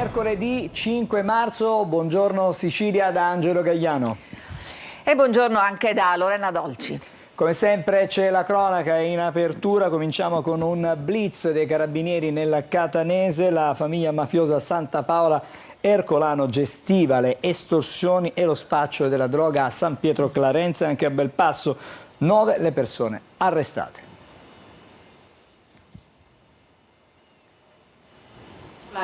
mercoledì 5 marzo, buongiorno Sicilia da Angelo Gagliano. E buongiorno anche da Lorena Dolci. Come sempre c'è la cronaca in apertura, cominciamo con un blitz dei carabinieri nel catanese. La famiglia mafiosa Santa Paola Ercolano gestiva le estorsioni e lo spaccio della droga a San Pietro Clarenza e anche a Belpasso. 9 le persone arrestate.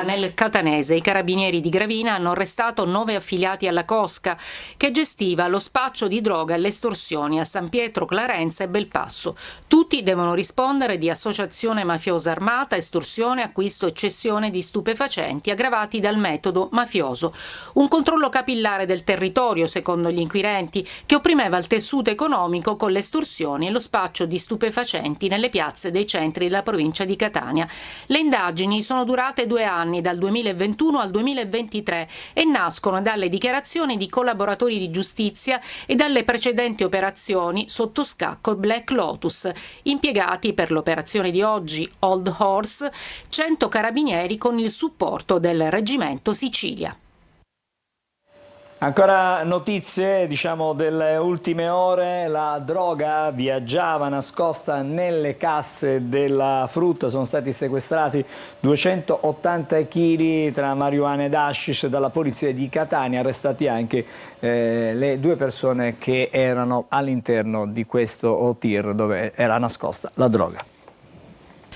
Nel catanese i carabinieri di Gravina hanno arrestato 9 affiliati alla cosca che gestiva lo spaccio di droga e le estorsioni a San Pietro Clarenza e Belpasso. Tutti devono rispondere di associazione mafiosa armata, estorsione, acquisto e cessione di stupefacenti aggravati dal metodo mafioso. Un controllo capillare del territorio, secondo gli inquirenti, che opprimeva il tessuto economico con le estorsioni e lo spaccio di stupefacenti nelle piazze dei centri della provincia di Catania. Le indagini sono durate 2 anni, dal 2021 al 2023, e nascono dalle dichiarazioni di collaboratori di giustizia e dalle precedenti operazioni sotto scacco Black Lotus. Impiegati per l'operazione di oggi, Old Horse, 100 carabinieri con il supporto del Reggimento Sicilia. Ancora notizie, delle ultime ore. La droga viaggiava nascosta nelle casse della frutta. Sono stati sequestrati 280 kg tra marijuana ed hashish dalla polizia di Catania. Arrestati anche le 2 persone che erano all'interno di questo tir dove era nascosta la droga.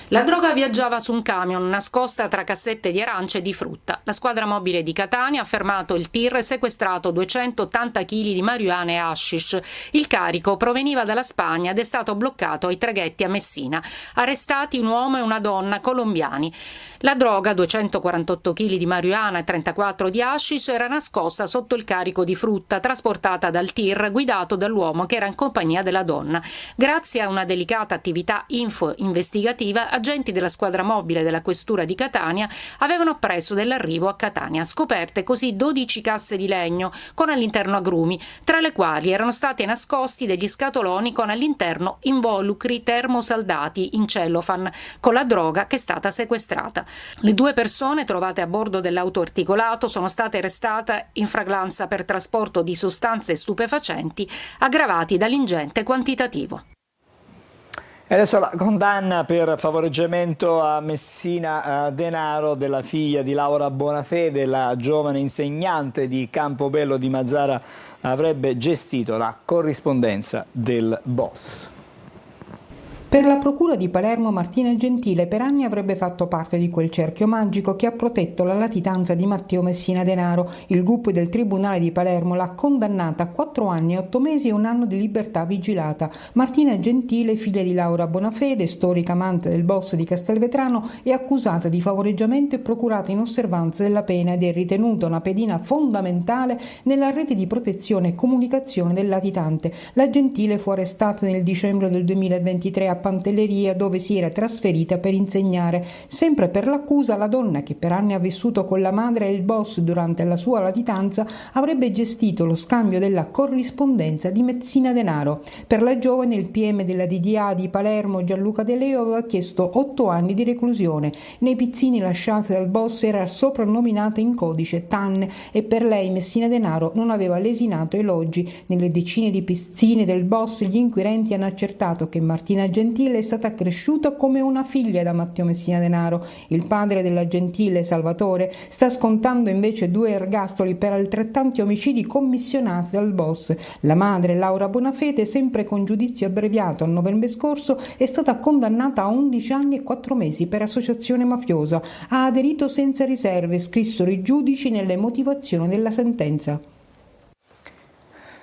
La droga viaggiava su un camion nascosta tra cassette di arance e di frutta. La squadra mobile di Catania ha fermato il tir e sequestrato 280 kg di marijuana e hashish. Il carico proveniva dalla Spagna ed è stato bloccato ai traghetti a Messina. Arrestati un uomo e una donna colombiani. La droga, 248 kg di marijuana e 34 di hashish, era nascosta sotto il carico di frutta trasportata dal tir guidato dall'uomo che era in compagnia della donna. Grazie a una delicata attività investigativa, agenti della squadra mobile della questura di Catania avevano appreso dell'arrivo a Catania, scoperte così 12 casse di legno con all'interno agrumi, tra le quali erano stati nascosti degli scatoloni con all'interno involucri termosaldati in cellophane con la droga che è stata sequestrata. Le 2 persone trovate a bordo dell'auto articolato sono state arrestate in flagranza per trasporto di sostanze stupefacenti aggravati dall'ingente quantitativo. E adesso la condanna per favoreggiamento a Messina Denaro della figlia di Laura Bonafede. La giovane insegnante di Campobello di Mazara avrebbe gestito la corrispondenza del boss. Per la procura di Palermo, Martina Gentile per anni avrebbe fatto parte di quel cerchio magico che ha protetto la latitanza di Matteo Messina Denaro. Il GUP del Tribunale di Palermo l'ha condannata a 4 anni e 8 mesi e 1 anno di libertà vigilata. Martina Gentile, figlia di Laura Bonafede, storica amante del boss di Castelvetrano, è accusata di favoreggiamento e procurata in osservanza della pena ed è ritenuta una pedina fondamentale nella rete di protezione e comunicazione del latitante. La Gentile fu arrestata nel dicembre del 2023 a Pantelleria, dove si era trasferita per insegnare. Sempre per l'accusa, la donna, che per anni ha vissuto con la madre e il boss durante la sua latitanza, avrebbe gestito lo scambio della corrispondenza di Messina Denaro. Per la giovane, il PM della DDA di Palermo, Gianluca De Leo, aveva chiesto 8 anni di reclusione. Nei pizzini lasciati dal boss era soprannominata in codice Tanne e per lei Messina Denaro non aveva lesinato elogi. Nelle decine di pizzini del boss gli inquirenti hanno accertato che Martina Gentile è stata cresciuta come una figlia da Matteo Messina Denaro. Il padre della Gentile, Salvatore, sta scontando invece 2 ergastoli per altrettanti omicidi commissionati dal boss. La madre, Laura Bonafede, sempre con giudizio abbreviato a novembre scorso, è stata condannata a 11 anni e 4 mesi per associazione mafiosa. Ha aderito senza riserve, scrissero i giudici nelle motivazioni della sentenza.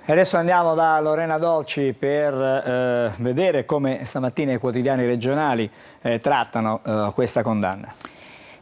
E adesso andiamo da Lorena Dolci per vedere come stamattina i quotidiani regionali trattano questa condanna.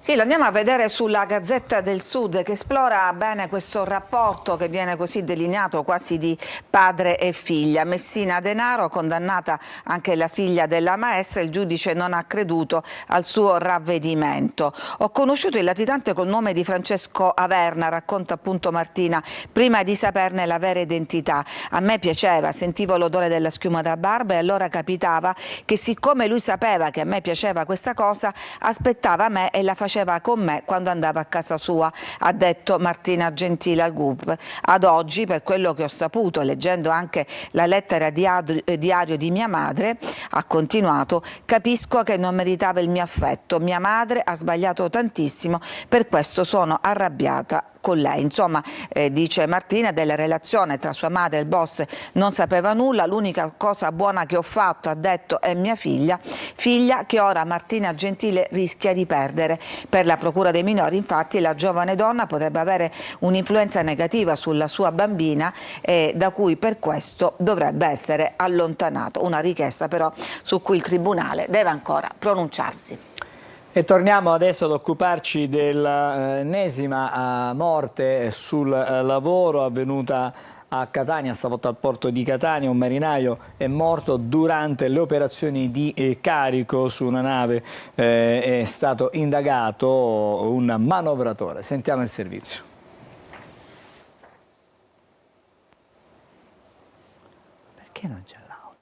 Sì, lo andiamo a vedere sulla Gazzetta del Sud, che esplora bene questo rapporto che viene così delineato quasi di padre e figlia. Messina Denaro, condannata anche la figlia della maestra, il giudice non ha creduto al suo ravvedimento. Ho conosciuto il latitante col nome di Francesco Averna, racconta appunto Martina, prima di saperne la vera identità. A me piaceva, sentivo l'odore della schiuma da barba e allora capitava che siccome lui sapeva che a me piaceva questa cosa, aspettava me e la faceva faceva con me quando andava a casa sua, ha detto Martina Gentile al GUP. Ad oggi, per quello che ho saputo, leggendo anche la lettera diario di mia madre, ha continuato, capisco che non meritava il mio affetto. Mia madre ha sbagliato tantissimo, per questo sono arrabbiata con lei. Insomma, dice Martina, della relazione tra sua madre e il boss non sapeva nulla. L'unica cosa buona che ho fatto, ha detto, è mia figlia che ora Martina Gentile rischia di perdere. Per la procura dei minori, infatti, la giovane donna potrebbe avere un'influenza negativa sulla sua bambina da cui per questo dovrebbe essere allontanato. Una richiesta però su cui il Tribunale deve ancora pronunciarsi. E torniamo adesso ad occuparci dell'ennesima morte sul lavoro avvenuta a Catania, stavolta al porto di Catania. Un marinaio è morto durante le operazioni di carico su una nave, è stato indagato un manovratore. Sentiamo il servizio. Perché non c'è l'audio?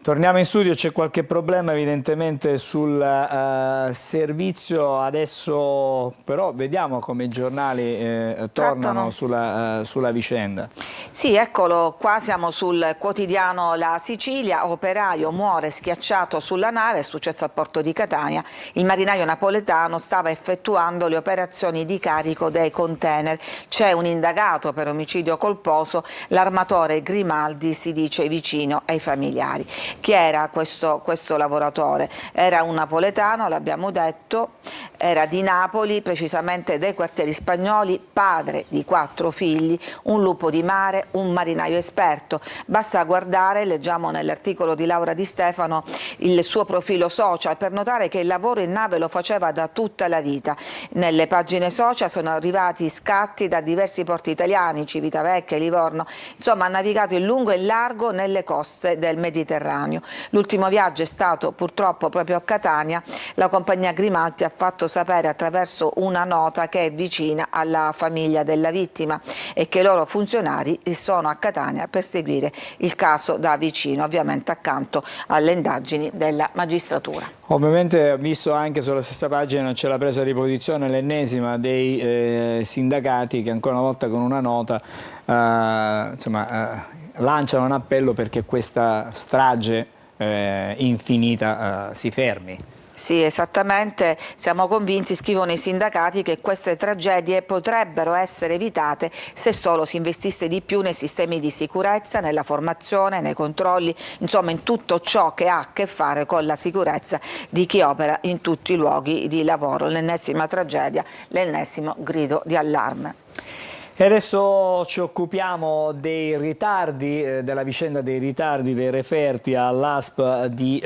Torniamo in studio, c'è qualche problema evidentemente sul servizio, adesso però vediamo come i giornali tornano sulla vicenda. Sì, eccolo, qua siamo sul quotidiano La Sicilia. Operaio muore schiacciato sulla nave, è successo al porto di Catania. Il marinaio napoletano stava effettuando le operazioni di carico dei container. C'è un indagato per omicidio colposo, l'armatore Grimaldi si dice vicino ai familiari. Chi era questo lavoratore? Era un napoletano, l'abbiamo detto, era di Napoli, precisamente dei quartieri spagnoli, padre di 4 figli, un lupo di mare, un marinaio esperto. Basta guardare, leggiamo nell'articolo di Laura Di Stefano, il suo profilo social per notare che il lavoro in nave lo faceva da tutta la vita. Nelle pagine social sono arrivati scatti da diversi porti italiani, Civitavecchia, Livorno, insomma ha navigato in lungo e in largo nelle coste del Mediterraneo. L'ultimo viaggio è stato purtroppo proprio a Catania. La compagnia Grimaldi ha fatto sapere attraverso una nota che è vicina alla famiglia della vittima e che i loro funzionari sono a Catania per seguire il caso da vicino, ovviamente accanto alle indagini della magistratura. Ovviamente, visto anche sulla stessa pagina, c'è la presa di posizione, l'ennesima dei sindacati che ancora una volta con una nota lanciano un appello perché questa strage infinita si fermi. Sì, esattamente, siamo convinti, scrivono i sindacati, che queste tragedie potrebbero essere evitate se solo si investisse di più nei sistemi di sicurezza, nella formazione, nei controlli, insomma in tutto ciò che ha a che fare con la sicurezza di chi opera in tutti i luoghi di lavoro. L'ennesima tragedia, l'ennesimo grido di allarme. E adesso ci occupiamo dei ritardi, della vicenda dei ritardi dei referti all'ASP di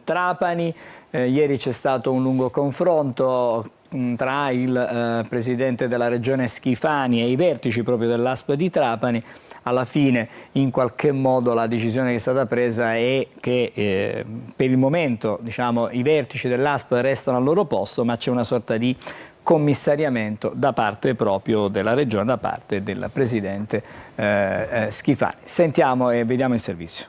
Trapani. Ieri c'è stato un lungo confronto tra il presidente della regione Schifani e i vertici proprio dell'ASP di Trapani. Alla fine, in qualche modo, la decisione che è stata presa è che per il momento, diciamo, i vertici dell'ASP restano al loro posto, ma c'è una sorta di commissariamento da parte proprio della regione, da parte del presidente Schifani. Sentiamo e vediamo il servizio.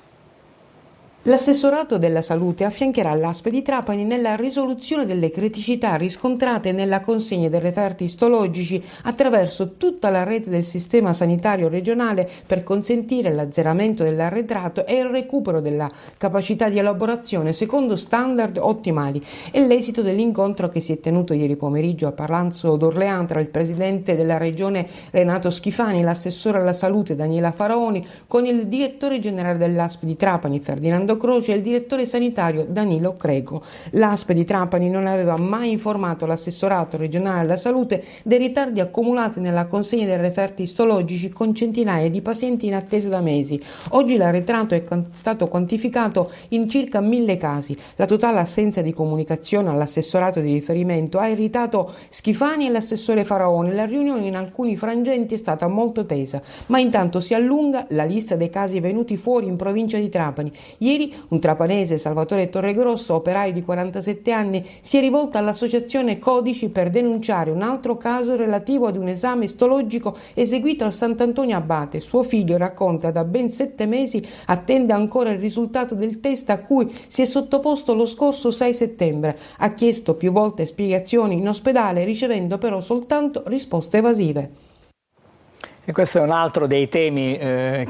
L'assessorato della salute affiancherà l'ASP di Trapani nella risoluzione delle criticità riscontrate nella consegna dei referti istologici attraverso tutta la rete del sistema sanitario regionale per consentire l'azzeramento dell'arretrato e il recupero della capacità di elaborazione secondo standard ottimali. È l'esito dell'incontro che si è tenuto ieri pomeriggio a Palazzo d'Orléans tra il presidente della regione Renato Schifani, l'assessore alla salute Daniela Faraoni con il direttore generale dell'ASP di Trapani Ferdinando Croce e il direttore sanitario Danilo Creco. L'ASP di Trapani non aveva mai informato l'assessorato regionale alla salute dei ritardi accumulati nella consegna dei referti istologici con centinaia di pazienti in attesa da mesi. Oggi l'arretrato è stato quantificato in circa 1000 casi. La totale assenza di comunicazione all'assessorato di riferimento ha irritato Schifani e l'assessore Faraoni. La riunione in alcuni frangenti è stata molto tesa, ma intanto si allunga la lista dei casi venuti fuori in provincia di Trapani. Ieri Ieri un trapanese, Salvatore Torregrosso, operaio di 47 anni, si è rivolto all'associazione Codici per denunciare un altro caso relativo ad un esame istologico eseguito al Sant'Antonio Abate. Suo figlio, racconta, da ben 7 mesi attende ancora il risultato del test a cui si è sottoposto lo scorso 6 settembre. Ha chiesto più volte spiegazioni in ospedale, ricevendo però soltanto risposte evasive. E questo è un altro dei temi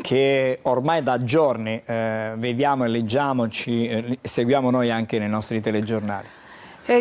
che ormai da giorni vediamo e leggiamo, seguiamo noi anche nei nostri telegiornali.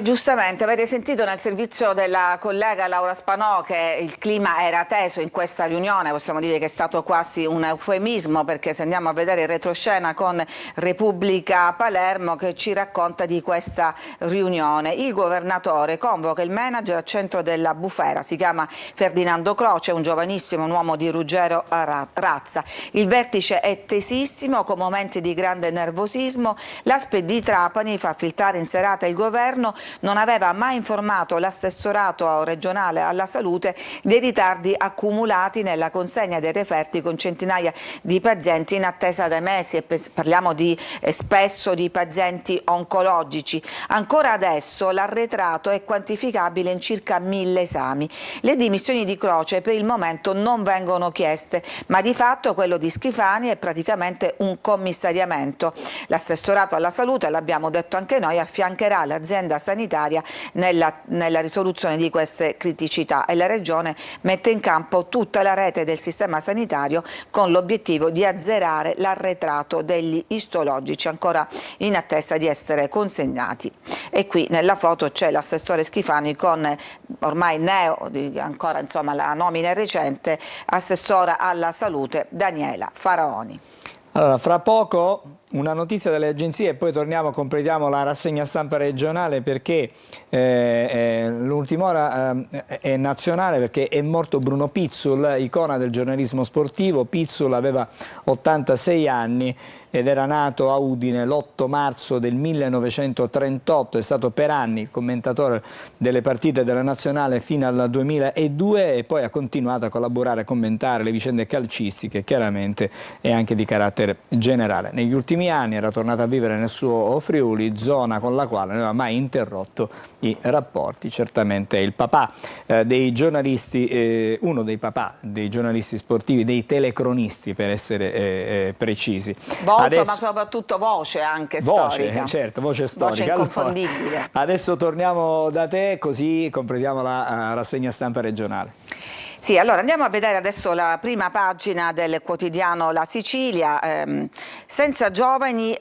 Giustamente, avete sentito nel servizio della collega Laura Spanò che il clima era teso in questa riunione, possiamo dire che è stato quasi un eufemismo, perché se andiamo a vedere il retroscena con Repubblica Palermo che ci racconta di questa riunione, il governatore convoca il manager al centro della bufera, si chiama Ferdinando Croce, un giovanissimo, un uomo di Ruggero razza. Il vertice è tesissimo, con momenti di grande nervosismo. L'ASP di Trapani fa filtrare in serata il governo, non aveva mai informato l'assessorato regionale alla salute dei ritardi accumulati nella consegna dei referti con centinaia di pazienti in attesa da mesi, e parliamo spesso di pazienti oncologici. Ancora adesso l'arretrato è quantificabile in circa 1000 esami. Le dimissioni di Croce per il momento non vengono chieste, ma di fatto quello di Schifani è praticamente un commissariamento. L'assessorato alla salute, l'abbiamo detto anche noi, affiancherà l'azienda sanitaria nella risoluzione di queste criticità, e la Regione mette in campo tutta la rete del sistema sanitario con l'obiettivo di azzerare l'arretrato degli istologici, ancora in attesa di essere consegnati. E qui nella foto c'è l'assessore Schifani con ormai ancora insomma la nomina è recente, assessora alla salute Daniela Faraoni. Allora, fra poco una notizia delle agenzie e poi torniamo, completiamo la rassegna stampa regionale, perché l'ultima ora è nazionale, perché è morto Bruno Pizzul, icona del giornalismo sportivo. Pizzul aveva 86 anni ed era nato a Udine l'8 marzo del 1938, è stato per anni commentatore delle partite della nazionale fino al 2002 e poi ha continuato a collaborare, a commentare le vicende calcistiche chiaramente e anche di carattere generale. Negli ultimi anni era tornato a vivere nel suo Friuli, zona con la quale non aveva mai interrotto i rapporti. Certamente è il papà dei giornalisti, uno dei papà dei giornalisti sportivi, dei telecronisti per essere precisi. Adesso, ma soprattutto voce anche storica. Certo, voce storica. Voce inconfondibile. Allora, adesso torniamo da te, così completiamo la rassegna stampa regionale. Sì, allora andiamo a vedere adesso la prima pagina del quotidiano La Sicilia. Senza giovani,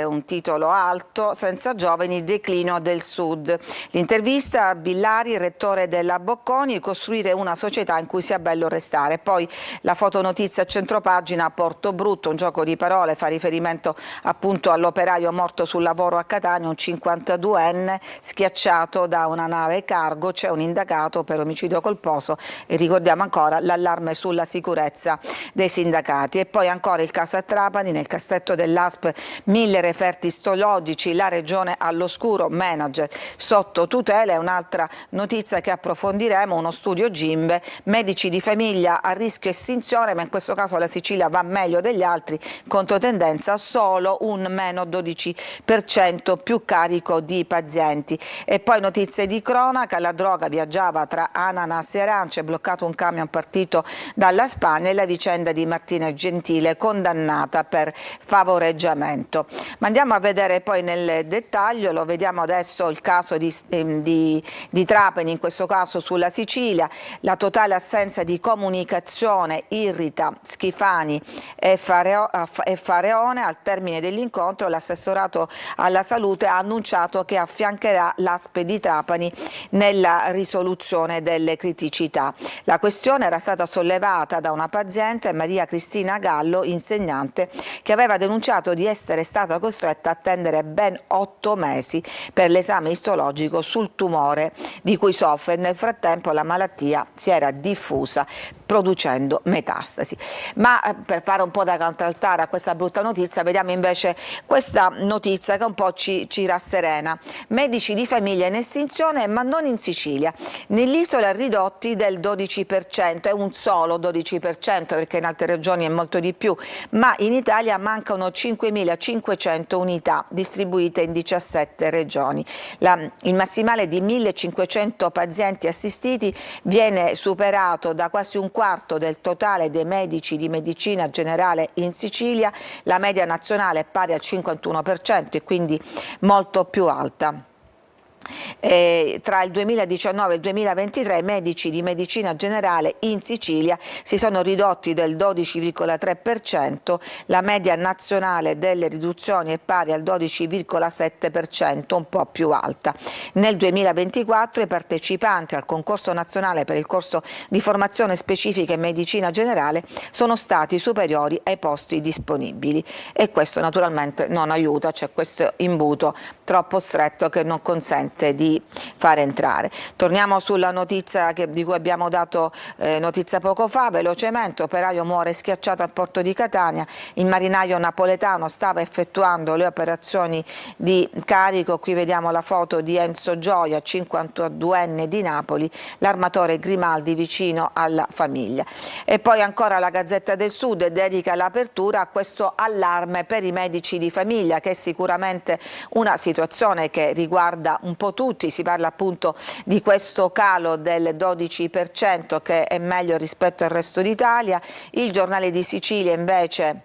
un titolo alto, senza giovani, declino del Sud. L'intervista a Billari, rettore della Bocconi, costruire una società in cui sia bello restare. Poi la fotonotizia a centropagina, Portobrutto, un gioco di parole, fa riferimento appunto all'operaio morto sul lavoro a Catania, un 52enne schiacciato da una nave cargo. C'è un indagato per omicidio colposo e ricordiamo ancora l'allarme sulla sicurezza dei sindacati. E poi ancora il caso a Trapani, nel cassetto dell'ASP 1000 referti istologici, la regione all'oscuro, manager sotto tutela. È un'altra notizia che approfondiremo, uno studio Gimbe, medici di famiglia a rischio estinzione, ma in questo caso la Sicilia va meglio degli altri, controtendenza solo un meno 12% più carico di pazienti. E poi notizie di cronaca, la droga viaggiava tra ananas e arance, bloccato un camion partito dalla Spagna, e la vicenda di Martina Gentile condannata per favoreggiamento. Ma andiamo a vedere poi nel dettaglio, lo vediamo adesso, il caso di Trapani, in questo caso sulla Sicilia. La totale assenza di comunicazione irrita Schifani e Faraone. Al termine dell'incontro l'assessorato alla salute ha annunciato che affiancherà l'ASP di Trapani nella risoluzione delle criticità. La questione era stata sollevata da una paziente, Maria Cristina Gallo, insegnante, che aveva denunciato di essere stata costretta a attendere ben 8 mesi per l'esame istologico sul tumore di cui soffre. Nel frattempo la malattia si era diffusa. producendo metastasi. Ma per fare un po' da contraltare a questa brutta notizia, vediamo invece questa notizia che un po' ci rasserena. Medici di famiglia in estinzione, ma non in Sicilia. Nell'isola ridotti del 12%, è un solo 12% perché in altre regioni è molto di più, ma in Italia mancano 5.500 unità distribuite in 17 regioni. Il massimale di 1.500 pazienti assistiti viene superato da quasi un quarto del totale dei medici di medicina generale in Sicilia, la media nazionale è pari al 51% e quindi molto più alta. Tra il 2019 e il 2023 i medici di medicina generale in Sicilia si sono ridotti del 12,3%, la media nazionale delle riduzioni è pari al 12,7%, un po' più alta. Nel 2024 i partecipanti al concorso nazionale per il corso di formazione specifica in medicina generale sono stati superiori ai posti disponibili e questo naturalmente non aiuta, c'è questo imbuto troppo stretto che non consente di fare entrare. Torniamo sulla notizia di cui abbiamo dato notizia poco fa, velocemente. Operaio muore schiacciato al porto di Catania, il marinaio napoletano stava effettuando le operazioni di carico, qui vediamo la foto di Enzo Gioia, 52enne di Napoli, l'armatore Grimaldi vicino alla famiglia. E poi ancora la Gazzetta del Sud dedica l'apertura a questo allarme per i medici di famiglia, che è sicuramente una situazione che riguarda un po' tutti. Si parla appunto di questo calo del 12% che è meglio rispetto al resto d'Italia. Il Giornale di Sicilia invece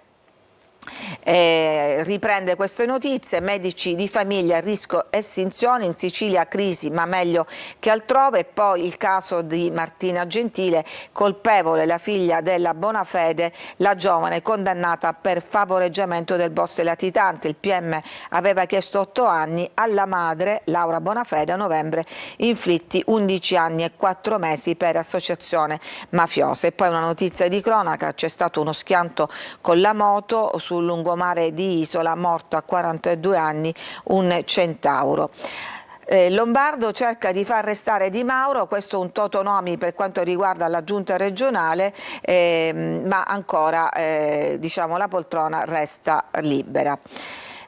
riprende queste notizie, medici di famiglia a rischio estinzione, in Sicilia crisi ma meglio che altrove. E poi il caso di Martina Gentile, colpevole la figlia della Bonafede, la giovane condannata per favoreggiamento del boss latitante. Il PM aveva chiesto 8 anni, alla madre Laura Bonafede a novembre inflitti 11 anni e 4 mesi per associazione mafiosa. E poi una notizia di cronaca, c'è stato uno schianto con la moto sul lungomare di Isola, morto a 42 anni un centauro. Lombardo cerca di far restare Di Mauro, questo è un totonomi per quanto riguarda la giunta regionale, ma ancora diciamo, la poltrona resta libera.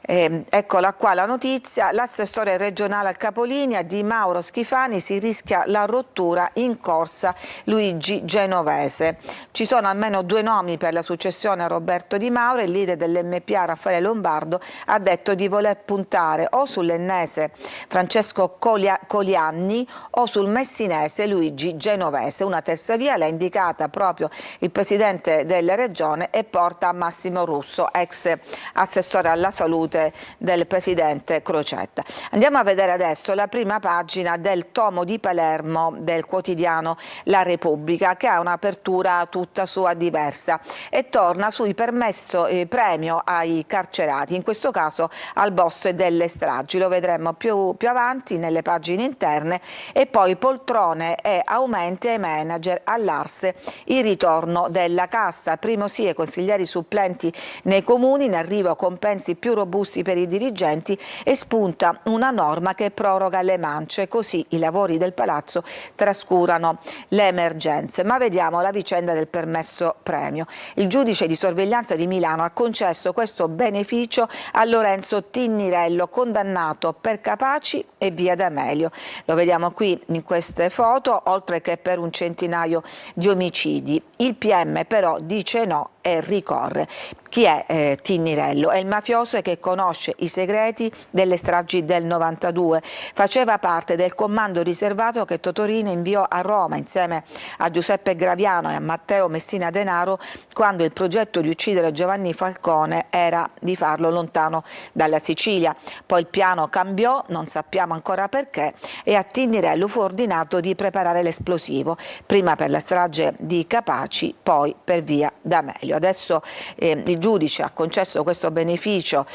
Eccola qua la notizia, l'assessore regionale al capolinea Di Mauro Schifani, si rischia la rottura in corsa Luigi Genovese. Ci sono almeno 2 nomi per la successione a Roberto Di Mauro. Il leader dell'MPA Raffaele Lombardo ha detto di voler puntare o sull'ennese Francesco Colianni o sul messinese Luigi Genovese. Una terza via l'ha indicata proprio il presidente della regione e porta a Massimo Russo, ex assessore alla salute del presidente Crocetta. Andiamo a vedere adesso la prima pagina del tomo di Palermo del quotidiano La Repubblica, che ha un'apertura tutta sua diversa e torna sui permesso premio ai carcerati, in questo caso al boss delle stragi. Lo vedremo più avanti nelle pagine interne. E poi poltrone e aumenti ai manager, all'Arse il ritorno della casta, primo sì ai consiglieri supplenti nei comuni, in arrivo compensi più robusti per i dirigenti e spunta una norma che proroga le mance, così i lavori del palazzo trascurano le emergenze. Ma vediamo la vicenda del permesso premio. Il giudice di sorveglianza di Milano ha concesso questo beneficio a Lorenzo Tinnirello, condannato per Capaci e via D'Amelio. Lo vediamo qui in queste foto, oltre che per un centinaio di omicidi. Il PM però dice no e ricorre. Chi è Tinnirello? È il mafioso che conosce i segreti delle stragi del 92. Faceva parte del comando riservato che Totorina inviò a Roma insieme a Giuseppe Graviano e a Matteo Messina Denaro quando il progetto di uccidere Giovanni Falcone era di farlo lontano dalla Sicilia. Poi il piano cambiò, non sappiamo ancora perché, e a Tinnirello fu ordinato di preparare l'esplosivo, prima per la strage di Capaci, poi per via D'Amelio. Adesso il giudice ha concesso questo beneficio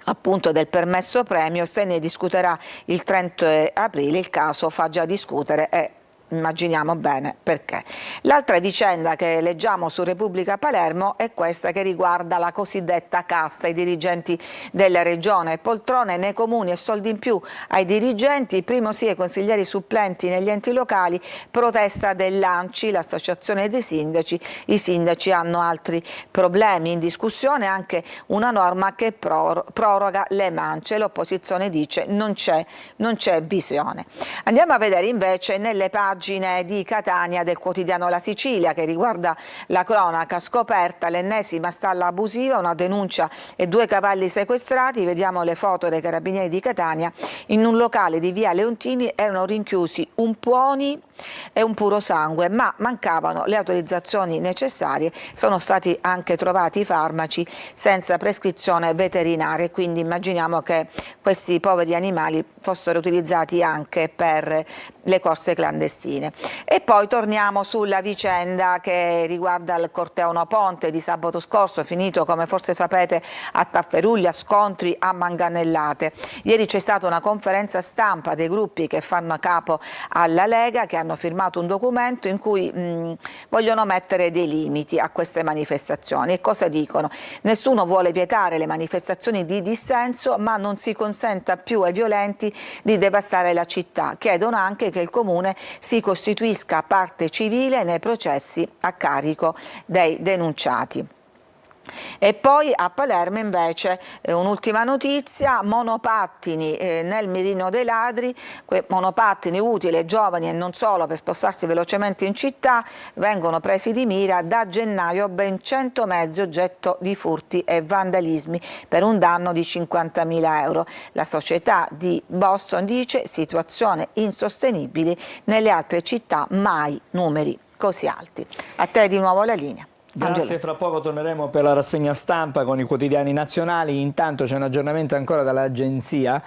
appunto del permesso premio, se ne discuterà il 30 aprile, il caso fa già discutere e immaginiamo bene perché. L'altra vicenda che leggiamo su Repubblica Palermo è questa che riguarda la cosiddetta casta, i dirigenti della regione, poltrone nei comuni e soldi in più ai dirigenti, primo sì ai consiglieri supplenti negli enti locali, protesta dell'ANCI, l'associazione dei sindaci. I sindaci hanno altri problemi, in discussione anche una norma che proroga le mance, l'opposizione dice non c'è visione. Andiamo a vedere invece nelle pagine di Catania del quotidiano La Sicilia, che riguarda la cronaca, scoperta l'ennesima stalla abusiva, una denuncia e 2 cavalli sequestrati. Vediamo le foto dei carabinieri di Catania. In un locale di via Leontini erano rinchiusi un puoni e un puro sangue, ma mancavano le autorizzazioni necessarie. Sono stati anche trovati i farmaci senza prescrizione veterinaria, quindi immaginiamo che questi poveri animali fossero utilizzati anche per le corse clandestine. E poi torniamo sulla vicenda che riguarda il corteo Ono Ponte di sabato scorso, finito, come forse sapete, a Tafferuglia, scontri a manganellate. Ieri c'è stata una conferenza stampa dei gruppi che fanno capo alla Lega, che hanno firmato un documento in cui vogliono mettere dei limiti a queste manifestazioni. E cosa dicono? Nessuno vuole vietare le manifestazioni di dissenso, ma non si consenta più ai violenti di devastare la città. Chiedono anche che il Comune si costituisca parte civile nei processi a carico dei denunciati. E poi a Palermo invece un'ultima notizia, monopattini nel mirino dei ladri, monopattini utili ai giovani e non solo per spostarsi velocemente in città, vengono presi di mira da gennaio ben 100 mezzi oggetto di furti e vandalismi per un danno di 50.000 euro. La società di Boston dice situazione insostenibile, nelle altre città mai numeri così alti. A te di nuovo la linea. Grazie, Angelo. fra poco torneremo per la rassegna stampa con i quotidiani nazionali. Intanto c'è un aggiornamento ancora dall'agenzia.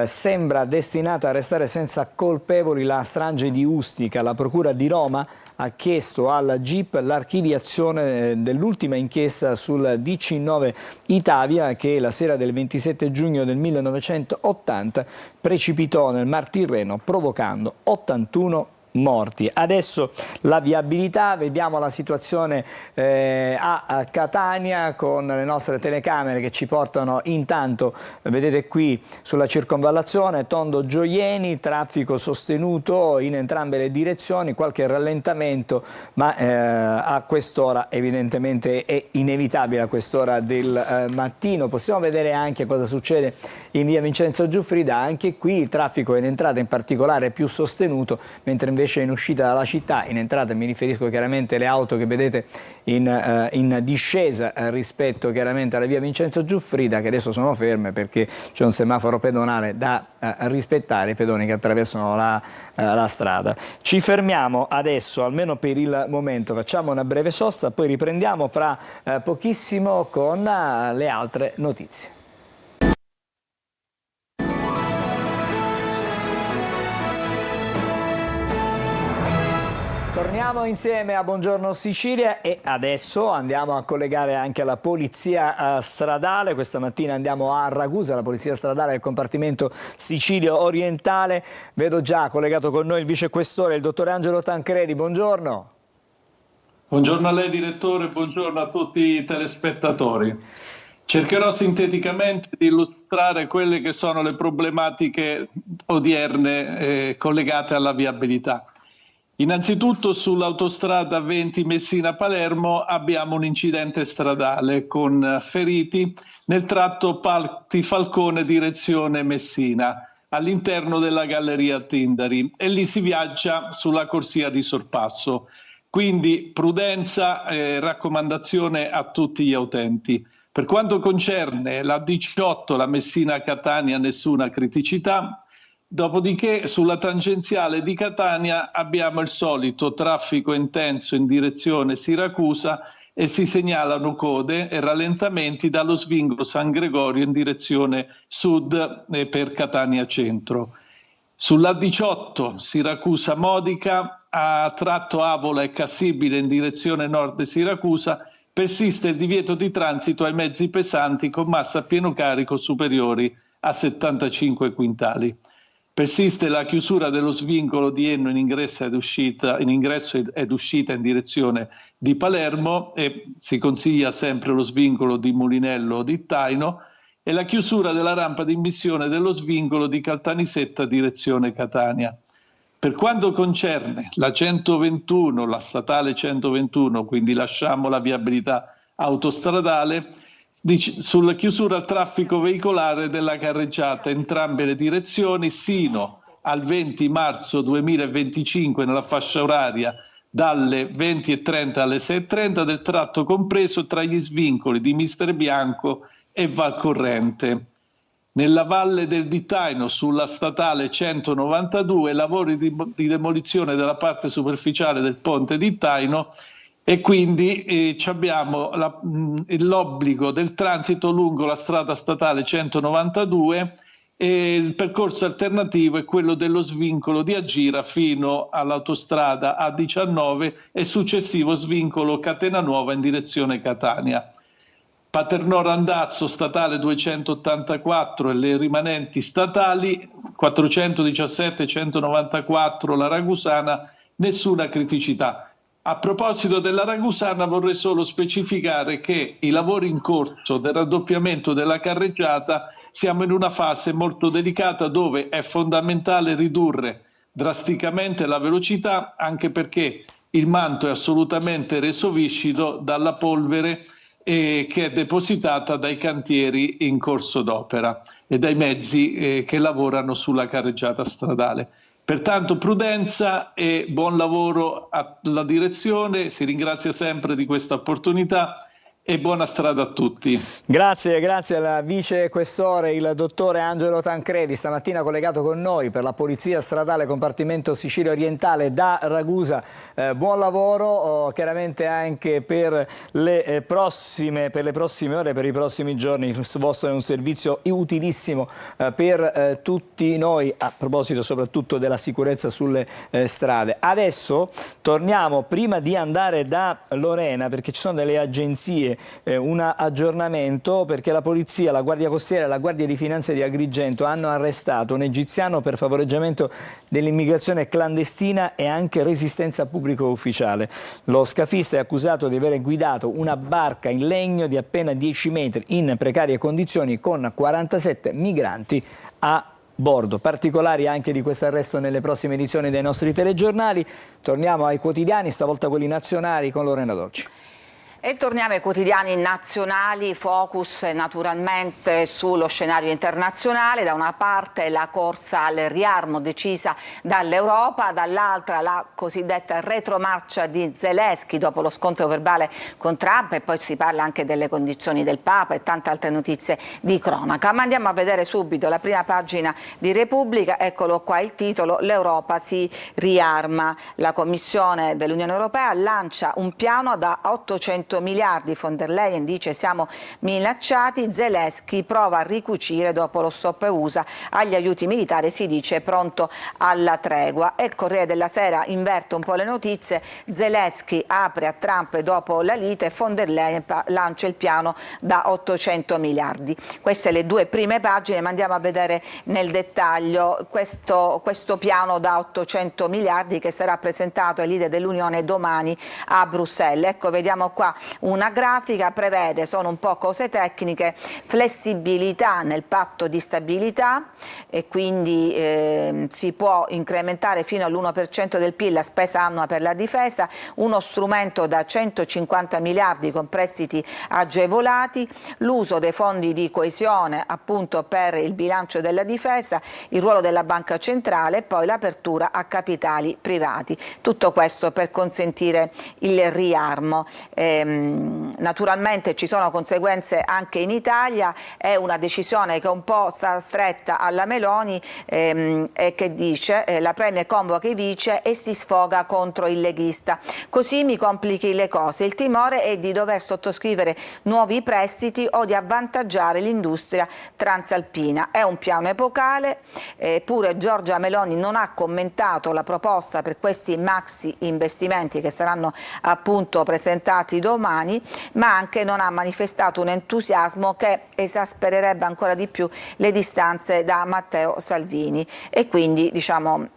Sembra destinata a restare senza colpevoli la strage di Ustica. La Procura di Roma ha chiesto alla GIP l'archiviazione dell'ultima inchiesta sul DC9 Itavia che la sera del 27 giugno del 1980 precipitò nel Mar Tirreno provocando 81 morti. Adesso la viabilità, vediamo la situazione a Catania con le nostre telecamere che ci portano intanto, vedete qui sulla circonvallazione, Tondo Gioieni, traffico sostenuto in entrambe le direzioni, qualche rallentamento, ma a quest'ora evidentemente è inevitabile, a quest'ora del mattino. Possiamo vedere anche cosa succede in via Vincenzo Giuffrida, anche qui il traffico in entrata in particolare è più sostenuto, mentre invece in uscita dalla città, in entrata mi riferisco chiaramente alle auto che vedete in discesa rispetto chiaramente alla via Vincenzo Giuffrida, che adesso sono ferme perché c'è un semaforo pedonale da rispettare, i pedoni che attraversano la strada. Ci fermiamo adesso, almeno per il momento, facciamo una breve sosta, poi riprendiamo fra pochissimo con le altre notizie. Torniamo insieme a Buongiorno Sicilia e adesso andiamo a collegare anche la polizia stradale. Questa mattina andiamo a Ragusa, la polizia stradale del compartimento Sicilia orientale. Vedo già collegato con noi il vicequestore, il dottor Angelo Tancredi. Buongiorno. Buongiorno a lei direttore, buongiorno a tutti i telespettatori. Cercherò sinteticamente di illustrare quelle che sono le problematiche odierne collegate alla viabilità. Innanzitutto sull'autostrada 20 Messina-Palermo abbiamo un incidente stradale con feriti nel tratto Palti Falcone direzione Messina all'interno della galleria Tindari e lì si viaggia sulla corsia di sorpasso. Quindi prudenza e raccomandazione a tutti gli utenti. Per quanto concerne la 18, la Messina-Catania, nessuna criticità. Dopodiché sulla tangenziale di Catania abbiamo il solito traffico intenso in direzione Siracusa e si segnalano code e rallentamenti dallo svincolo San Gregorio in direzione sud per Catania Centro. Sulla 18 Siracusa-Modica a tratto Avola e Cassibile in direzione nord Siracusa persiste il divieto di transito ai mezzi pesanti con massa a pieno carico superiori a 75 quintali. Persiste la chiusura dello svincolo di Enno in ingresso ed uscita in direzione di Palermo, e si consiglia sempre lo svincolo di Mulinello o di Taino, e la chiusura della rampa di immissione dello svincolo di Caltanissetta direzione Catania. Per quanto concerne la 121, la statale 121, quindi lasciamo la viabilità autostradale, sulla chiusura al traffico veicolare della carreggiata entrambe le direzioni sino al 20 marzo 2025 nella fascia oraria dalle 20:30 alle 6:30 del tratto compreso tra gli svincoli di Misterbianco e Valcorrente. Nella Valle del Dittaino, sulla statale 192, lavori di demolizione della parte superficiale del ponte Dittaino, e quindi abbiamo l'obbligo del transito lungo la strada statale 192 e il percorso alternativo è quello dello svincolo di Agira fino all'autostrada A19 e successivo svincolo Catenanuova in direzione Catania. Paternò Randazzo statale 284 e le rimanenti statali 417 e 194 la Ragusana, nessuna criticità. A proposito della Ragusana vorrei solo specificare che i lavori in corso del raddoppiamento della carreggiata siamo in una fase molto delicata dove è fondamentale ridurre drasticamente la velocità, anche perché il manto è assolutamente reso viscido dalla polvere che è depositata dai cantieri in corso d'opera e dai mezzi che lavorano sulla carreggiata stradale. Pertanto prudenza e buon lavoro alla direzione, si ringrazia sempre di questa opportunità e buona strada a tutti. Grazie alla vice questore, il dottore Angelo Tancredi, stamattina collegato con noi per la Polizia Stradale Compartimento Sicilia Orientale da Ragusa. Buon lavoro chiaramente anche per le prossime ore, per i prossimi giorni. Il vostro è un servizio utilissimo per tutti noi, a proposito soprattutto della sicurezza sulle strade. Adesso torniamo, prima di andare da Lorena, perché ci sono delle agenzie, un aggiornamento, perché la polizia, la Guardia Costiera e la Guardia di Finanza di Agrigento hanno arrestato un egiziano per favoreggiamento dell'immigrazione clandestina e anche resistenza pubblico ufficiale. Lo scafista è accusato di aver guidato una barca in legno di appena 10 metri in precarie condizioni con 47 migranti a bordo. Particolari anche di questo arresto nelle prossime edizioni dei nostri telegiornali. Torniamo ai quotidiani, stavolta quelli nazionali, con Lorena Dolci. E torniamo ai quotidiani nazionali, focus naturalmente sullo scenario internazionale. Da una parte la corsa al riarmo decisa dall'Europa, dall'altra la cosiddetta retromarcia di Zelensky dopo lo scontro verbale con Trump, e poi si parla anche delle condizioni del Papa e tante altre notizie di cronaca. Ma andiamo a vedere subito la prima pagina di Repubblica, eccolo qua il titolo: l'Europa si riarma. La Commissione dell'Unione Europea lancia un piano da 800 miliardi, von der Leyen dice siamo minacciati, Zelensky prova a ricucire dopo lo stop USA agli aiuti militari, si dice pronto alla tregua. E il Corriere della Sera inverte un po' le notizie: Zelensky apre a Trump dopo la lite, von der Leyen lancia il piano da 800 miliardi. Queste le due prime pagine, ma andiamo a vedere nel dettaglio questo piano da 800 miliardi che sarà presentato ai leader dell'Unione domani a Bruxelles. Ecco, vediamo qua una grafica, prevede, sono un po' cose tecniche, flessibilità nel patto di stabilità, e quindi si può incrementare fino all'1% del PIL la spesa annua per la difesa, uno strumento da 150 miliardi con prestiti agevolati, l'uso dei fondi di coesione appunto per il bilancio della difesa, il ruolo della banca centrale e poi l'apertura a capitali privati. Tutto questo per consentire il riarmo. Naturalmente ci sono conseguenze anche in Italia, è una decisione che un po' sta stretta alla Meloni, e che dice la Premier convoca i vice e si sfoga contro il leghista. Così mi complichi le cose, il timore è di dover sottoscrivere nuovi prestiti o di avvantaggiare l'industria transalpina. È un piano epocale, eppure Giorgia Meloni non ha commentato la proposta per questi maxi investimenti che saranno appunto presentati domani. domani, ma anche non ha manifestato un entusiasmo che esaspererebbe ancora di più le distanze da Matteo Salvini e quindi diciamo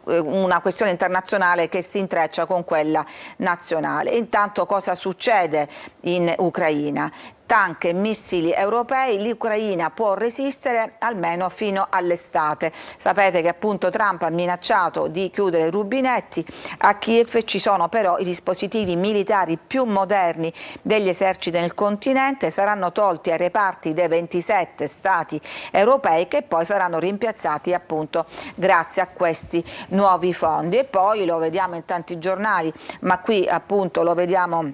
una questione internazionale che si intreccia con quella nazionale. Intanto cosa succede in Ucraina? Tank e missili europei, l'Ucraina può resistere almeno fino all'estate. Sapete che appunto Trump ha minacciato di chiudere i rubinetti a Kiev, ci sono però i dispositivi militari più moderni degli eserciti nel continente, saranno tolti ai reparti dei 27 stati europei che poi saranno rimpiazzati appunto grazie a questi nuovi fondi. E poi lo vediamo in tanti giornali, ma qui appunto lo vediamo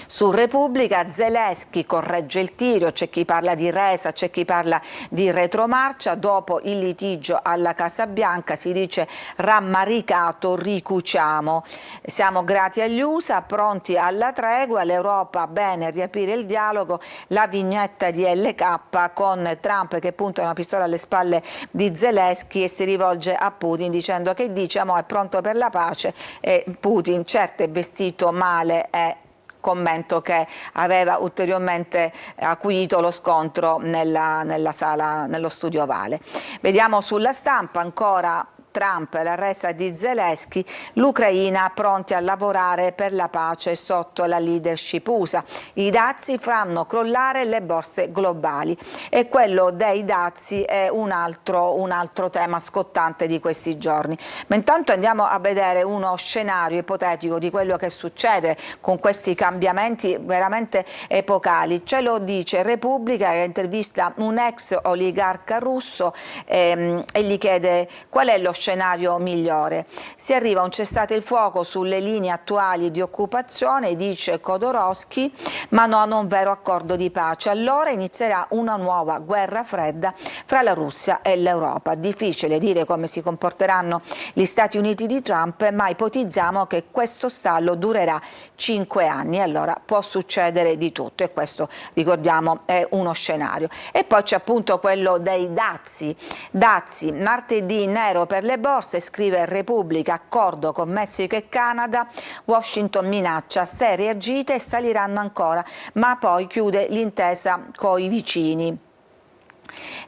su Repubblica, Zelensky corregge il tiro, c'è chi parla di resa, c'è chi parla di retromarcia, dopo il litigio alla Casa Bianca si dice rammaricato, ricuciamo, siamo grati agli USA, pronti alla tregua, l'Europa bene riaprire il dialogo, la vignetta di LK con Trump che punta una pistola alle spalle di Zelensky e si rivolge a Putin dicendo che diciamo è pronto per la pace e Putin certo è vestito male, è commento che aveva ulteriormente acuito lo scontro nella sala, nello studio ovale. Vediamo sulla Stampa ancora Trump, l'arresto di Zelensky, l'Ucraina pronti a lavorare per la pace sotto la leadership USA. I dazi faranno crollare le borse globali e quello dei dazi è un altro tema scottante di questi giorni. Ma intanto andiamo a vedere uno scenario ipotetico di quello che succede con questi cambiamenti veramente epocali. Ce lo dice Repubblica, che intervista un ex oligarca russo e gli chiede qual è lo scenario migliore. Si arriva a un cessate il fuoco sulle linee attuali di occupazione, dice Khodorkovsky, ma non un vero accordo di pace. Allora inizierà una nuova guerra fredda fra la Russia e l'Europa. Difficile dire come si comporteranno gli Stati Uniti di Trump, ma ipotizziamo che questo stallo durerà 5 anni. Allora può succedere di tutto e questo, ricordiamo, è uno scenario. E poi c'è appunto quello dei dazi. Dazi, martedì nero per le borse, scrive Repubblica, accordo con Messico e Canada, Washington minaccia, se reagite saliranno ancora, ma poi chiude l'intesa coi vicini.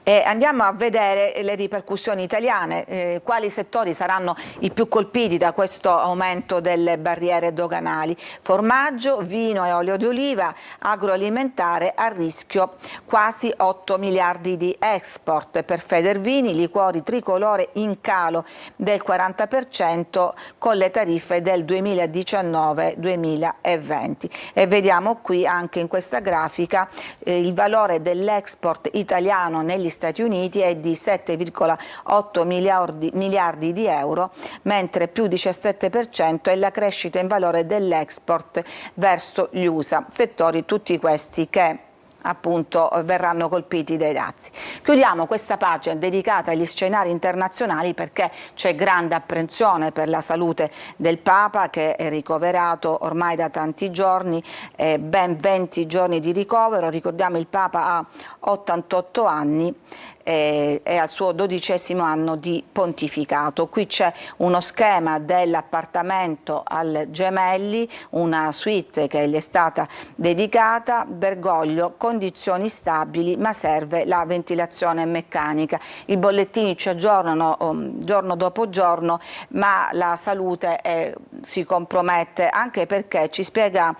Andiamo a vedere le ripercussioni italiane, quali settori saranno i più colpiti da questo aumento delle barriere doganali. Formaggio, vino e olio d'oliva, agroalimentare a rischio quasi 8 miliardi di export. Per Federvini, liquori tricolore in calo del 40% con le tariffe del 2019-2020. E vediamo qui anche in questa grafica il valore dell'export italiano negli Stati Uniti è di 7,8 miliardi di euro, mentre più 17% è la crescita in valore dell'export verso gli USA, settori tutti questi che appunto verranno colpiti dai dazi. Chiudiamo questa pagina dedicata agli scenari internazionali perché c'è grande apprensione per la salute del Papa che è ricoverato ormai da tanti giorni, ben 20 giorni di ricovero. Ricordiamo il Papa ha 88 anni e al suo 12° anno di pontificato. Qui c'è uno schema dell'appartamento al Gemelli, una suite che gli è stata dedicata. Bergoglio, condizioni stabili ma serve la ventilazione meccanica. I bollettini ci aggiornano giorno dopo giorno, ma la salute si compromette, anche perché ci spiega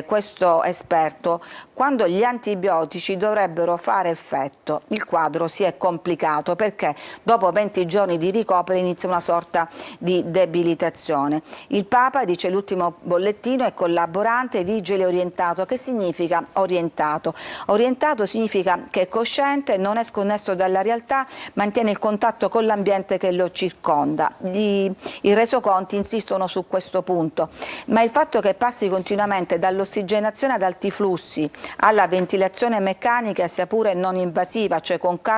questo esperto, quando gli antibiotici dovrebbero fare effetto il quadro si è complicato perché dopo 20 giorni di ricovero inizia una sorta di debilitazione. Il Papa dice l'ultimo bollettino è collaborante, vigile, orientato. Che significa orientato? Orientato significa che è cosciente, non è sconnesso dalla realtà, mantiene il contatto con l'ambiente che lo circonda. I resoconti insistono su questo punto, ma il fatto che passi continuamente dall'ossigenazione ad alti flussi alla ventilazione meccanica, sia pure non invasiva, cioè con casco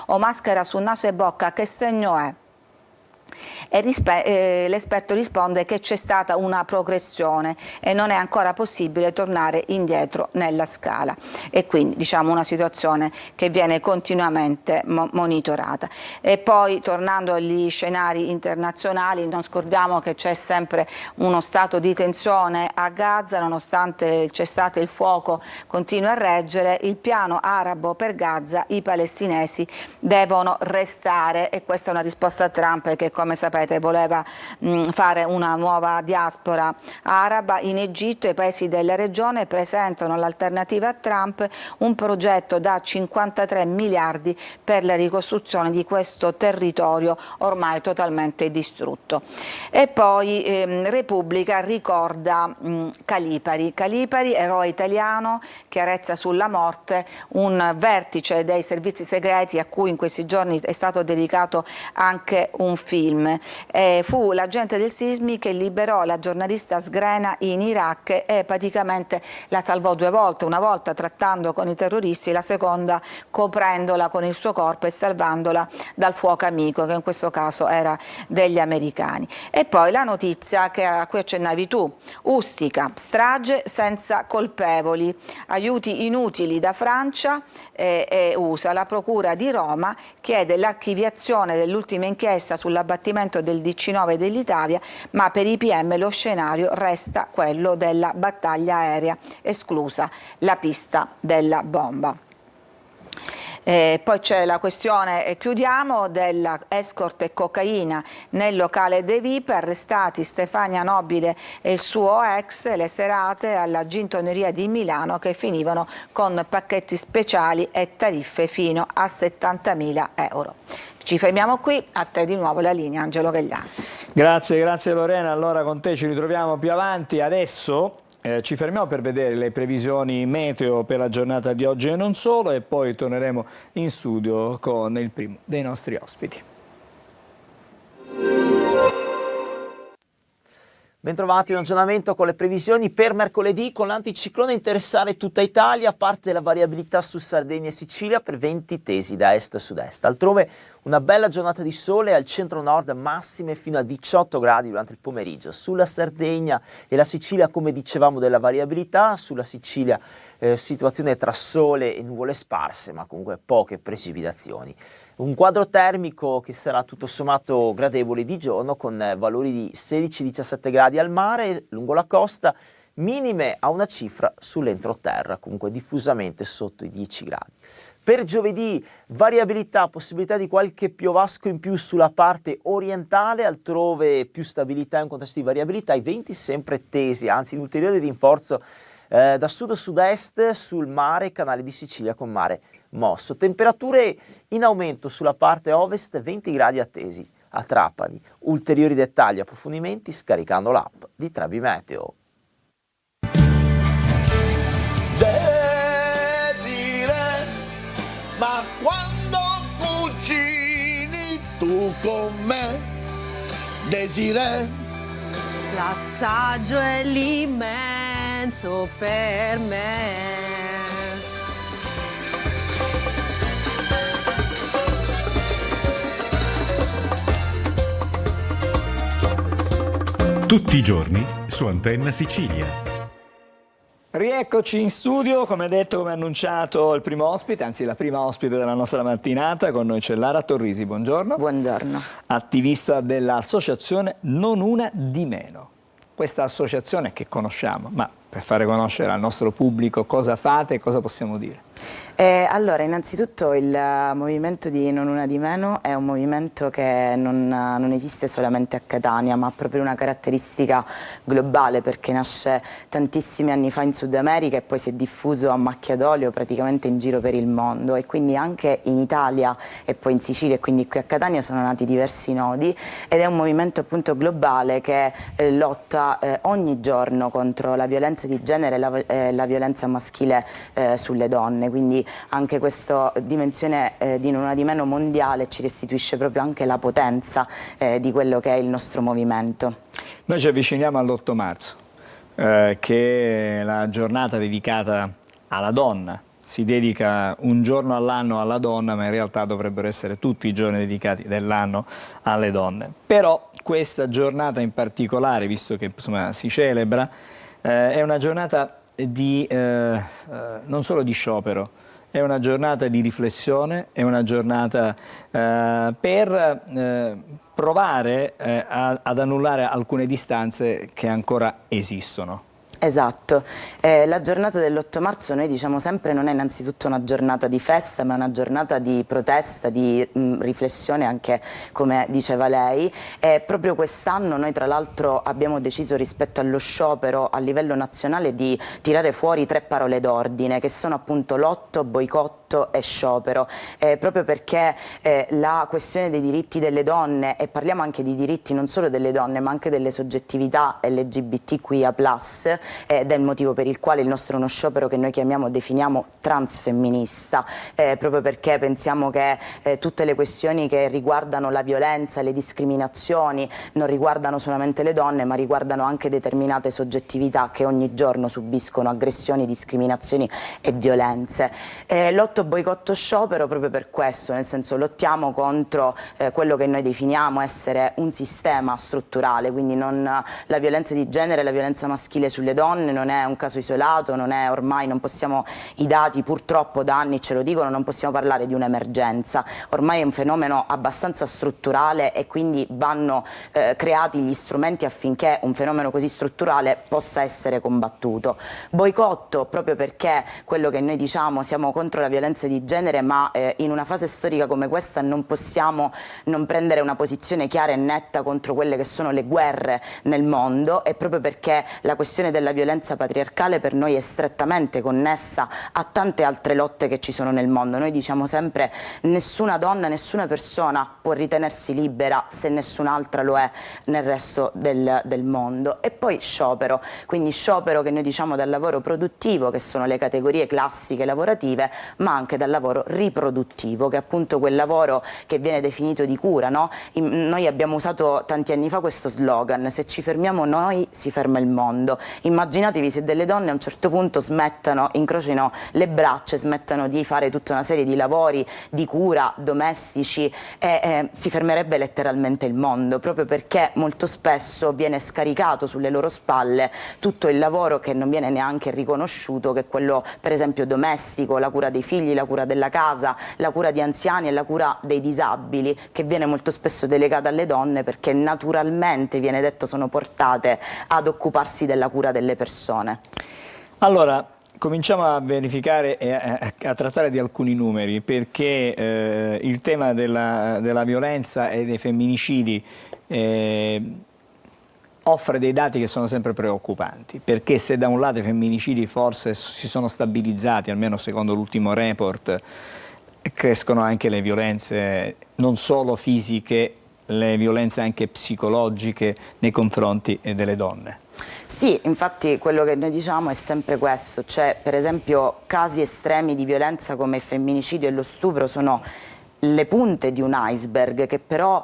o maschera su naso e bocca, che segno è? E l'esperto risponde che c'è stata una progressione e non è ancora possibile tornare indietro nella scala, e quindi diciamo una situazione che viene continuamente monitorata. E poi, tornando agli scenari internazionali, non scordiamo che c'è sempre uno stato di tensione a Gaza, nonostante il cessate il fuoco continua a reggere. Il piano arabo per Gaza, i palestinesi devono restare, e questa è una risposta a Trump, che come sapete voleva fare una nuova diaspora araba in Egitto. I paesi della regione presentano l'alternativa a Trump, un progetto da 53 miliardi per la ricostruzione di questo territorio ormai totalmente distrutto. E poi Repubblica ricorda Calipari, eroe italiano, chiarezza sulla morte, un vertice dei servizi segreti a cui in questi giorni è stato dedicato anche un film. Fu l'agente del Sismi che liberò la giornalista Sgrena in Iraq e praticamente la salvò 2 volte, una volta trattando con i terroristi, la seconda coprendola con il suo corpo e salvandola dal fuoco amico, che in questo caso era degli americani. E poi la notizia a cui accennavi tu, Ustica, strage senza colpevoli, aiuti inutili da Francia e USA. La Procura di Roma chiede l'archiviazione dell'ultima inchiesta sull'abbattimento del DC-9 dell'Italia, ma per i PM lo scenario resta quello della battaglia aerea, esclusa la pista della bomba. Poi c'è la questione, chiudiamo, della escort e cocaina nel locale De Vip, arrestati Stefania Nobile e il suo ex, le serate alla Gintoneria di Milano che finivano con pacchetti speciali e tariffe fino a 70.000 euro. Ci fermiamo qui, a te di nuovo la linea, Angelo Gagliani. Grazie Lorena, allora con te ci ritroviamo più avanti. Adesso ci fermiamo per vedere le previsioni meteo per la giornata di oggi e non solo, e poi torneremo in studio con il primo dei nostri ospiti. Bentrovati, un aggiornamento con le previsioni per mercoledì, con l'anticiclone a interessare tutta Italia, parte della variabilità su Sardegna e Sicilia per venti tesi da est a sud-est. Altrove una bella giornata di sole, al centro-nord massime fino a 18 gradi durante il pomeriggio. Sulla Sardegna e la Sicilia, come dicevamo, della variabilità, sulla Sicilia situazione tra sole e nuvole sparse, ma comunque poche precipitazioni. Un quadro termico che sarà tutto sommato gradevole di giorno, con valori di 16-17 gradi al mare lungo la costa, minime a una cifra sull'entroterra, comunque diffusamente sotto i 10 gradi. Per giovedì variabilità, possibilità di qualche piovasco in più sulla parte orientale, altrove più stabilità in un contesto di variabilità, i venti sempre tesi, anzi in ulteriore rinforzo da sud a sud-est sul mare, canale di Sicilia con mare mosso. Temperature in aumento sulla parte ovest, 20 gradi attesi a Trapani. Ulteriori dettagli e approfondimenti scaricando l'app di Trebi Meteo. Desiree, ma quando cucini tu con me, Desiree, l'assaggio è l'immenso per me. Tutti i giorni su Antenna Sicilia. Rieccoci in studio, come detto, come annunciato, il primo ospite, anzi la prima ospite della nostra mattinata. Con noi c'è Lara Torrisi, buongiorno. Buongiorno. Attivista dell'associazione Non Una di Meno. Questa associazione che conosciamo, ma per fare conoscere al nostro pubblico cosa fate e cosa possiamo dire? Allora, innanzitutto il movimento di Non Una di Meno è un movimento che non esiste solamente a Catania, ma ha proprio una caratteristica globale, perché nasce tantissimi anni fa in Sud America e poi si è diffuso a macchia d'olio praticamente in giro per il mondo, e quindi anche in Italia e poi in Sicilia e quindi qui a Catania sono nati diversi nodi, ed è un movimento appunto globale che lotta ogni giorno contro la violenza di genere e la violenza maschile sulle donne, quindi anche questa dimensione di Non Una di Meno mondiale ci restituisce proprio anche la potenza di quello che è il nostro movimento. Noi ci avviciniamo all'8 marzo, che è la giornata dedicata alla donna, si dedica un giorno all'anno alla donna, ma in realtà dovrebbero essere tutti i giorni dedicati dell'anno alle donne. Però questa giornata in particolare, visto che insomma, si celebra, è una giornata non solo di sciopero, è una giornata di riflessione, è una giornata per provare ad annullare alcune distanze che ancora esistono. Esatto, la giornata dell'8 marzo noi diciamo sempre non è innanzitutto una giornata di festa, ma è una giornata di protesta, di riflessione anche come diceva lei, e proprio quest'anno noi tra l'altro abbiamo deciso rispetto allo sciopero a livello nazionale di tirare fuori 3 parole d'ordine che sono appunto lotto, boicotto e sciopero, proprio perché la questione dei diritti delle donne, e parliamo anche di diritti non solo delle donne ma anche delle soggettività LGBTQIA+, ed è il motivo per il quale il nostro è uno sciopero che noi definiamo transfemminista, proprio perché pensiamo che tutte le questioni che riguardano la violenza e le discriminazioni non riguardano solamente le donne ma riguardano anche determinate soggettività che ogni giorno subiscono aggressioni, discriminazioni e violenze. Lotto, boicotto, sciopero proprio per questo, nel senso lottiamo contro quello che noi definiamo essere un sistema strutturale, quindi non la violenza di genere, la violenza maschile sulle donne non è un caso isolato, non è ormai, non possiamo, i dati purtroppo da anni ce lo dicono, non possiamo parlare di un'emergenza, ormai è un fenomeno abbastanza strutturale e quindi vanno creati gli strumenti affinché un fenomeno così strutturale possa essere combattuto. Boicotto proprio perché quello che noi diciamo, siamo contro la violenza di genere, ma in una fase storica come questa non possiamo non prendere una posizione chiara e netta contro quelle che sono le guerre nel mondo, e proprio perché la questione della violenza patriarcale per noi è strettamente connessa a tante altre lotte che ci sono nel mondo. Noi diciamo sempre nessuna donna, nessuna persona può ritenersi libera se nessun'altra lo è nel resto del mondo. E poi sciopero, quindi sciopero che noi diciamo dal lavoro produttivo, che sono le categorie classiche lavorative, ma anche dal lavoro riproduttivo, che è appunto quel lavoro che viene definito di cura, no? Noi abbiamo usato tanti anni fa questo slogan: se ci fermiamo noi si ferma il mondo. Immaginatevi se delle donne a un certo punto smettano, incrocino le braccia e smettano di fare tutta una serie di lavori di cura domestici, e si fermerebbe letteralmente il mondo, proprio perché molto spesso viene scaricato sulle loro spalle tutto il lavoro che non viene neanche riconosciuto, che è quello per esempio domestico, la cura dei figli, la cura della casa, la cura di anziani e la cura dei disabili, che viene molto spesso delegata alle donne perché naturalmente viene detto sono portate ad occuparsi della cura delle persone. Allora, cominciamo a verificare e a trattare di alcuni numeri, perché il tema della violenza e dei femminicidi offre dei dati che sono sempre preoccupanti, perché se da un lato i femminicidi forse si sono stabilizzati, almeno secondo l'ultimo report, crescono anche le violenze non solo fisiche, le violenze anche psicologiche nei confronti delle donne. Sì, infatti quello che noi diciamo è sempre questo, cioè per esempio casi estremi di violenza come il femminicidio e lo stupro sono le punte di un iceberg che però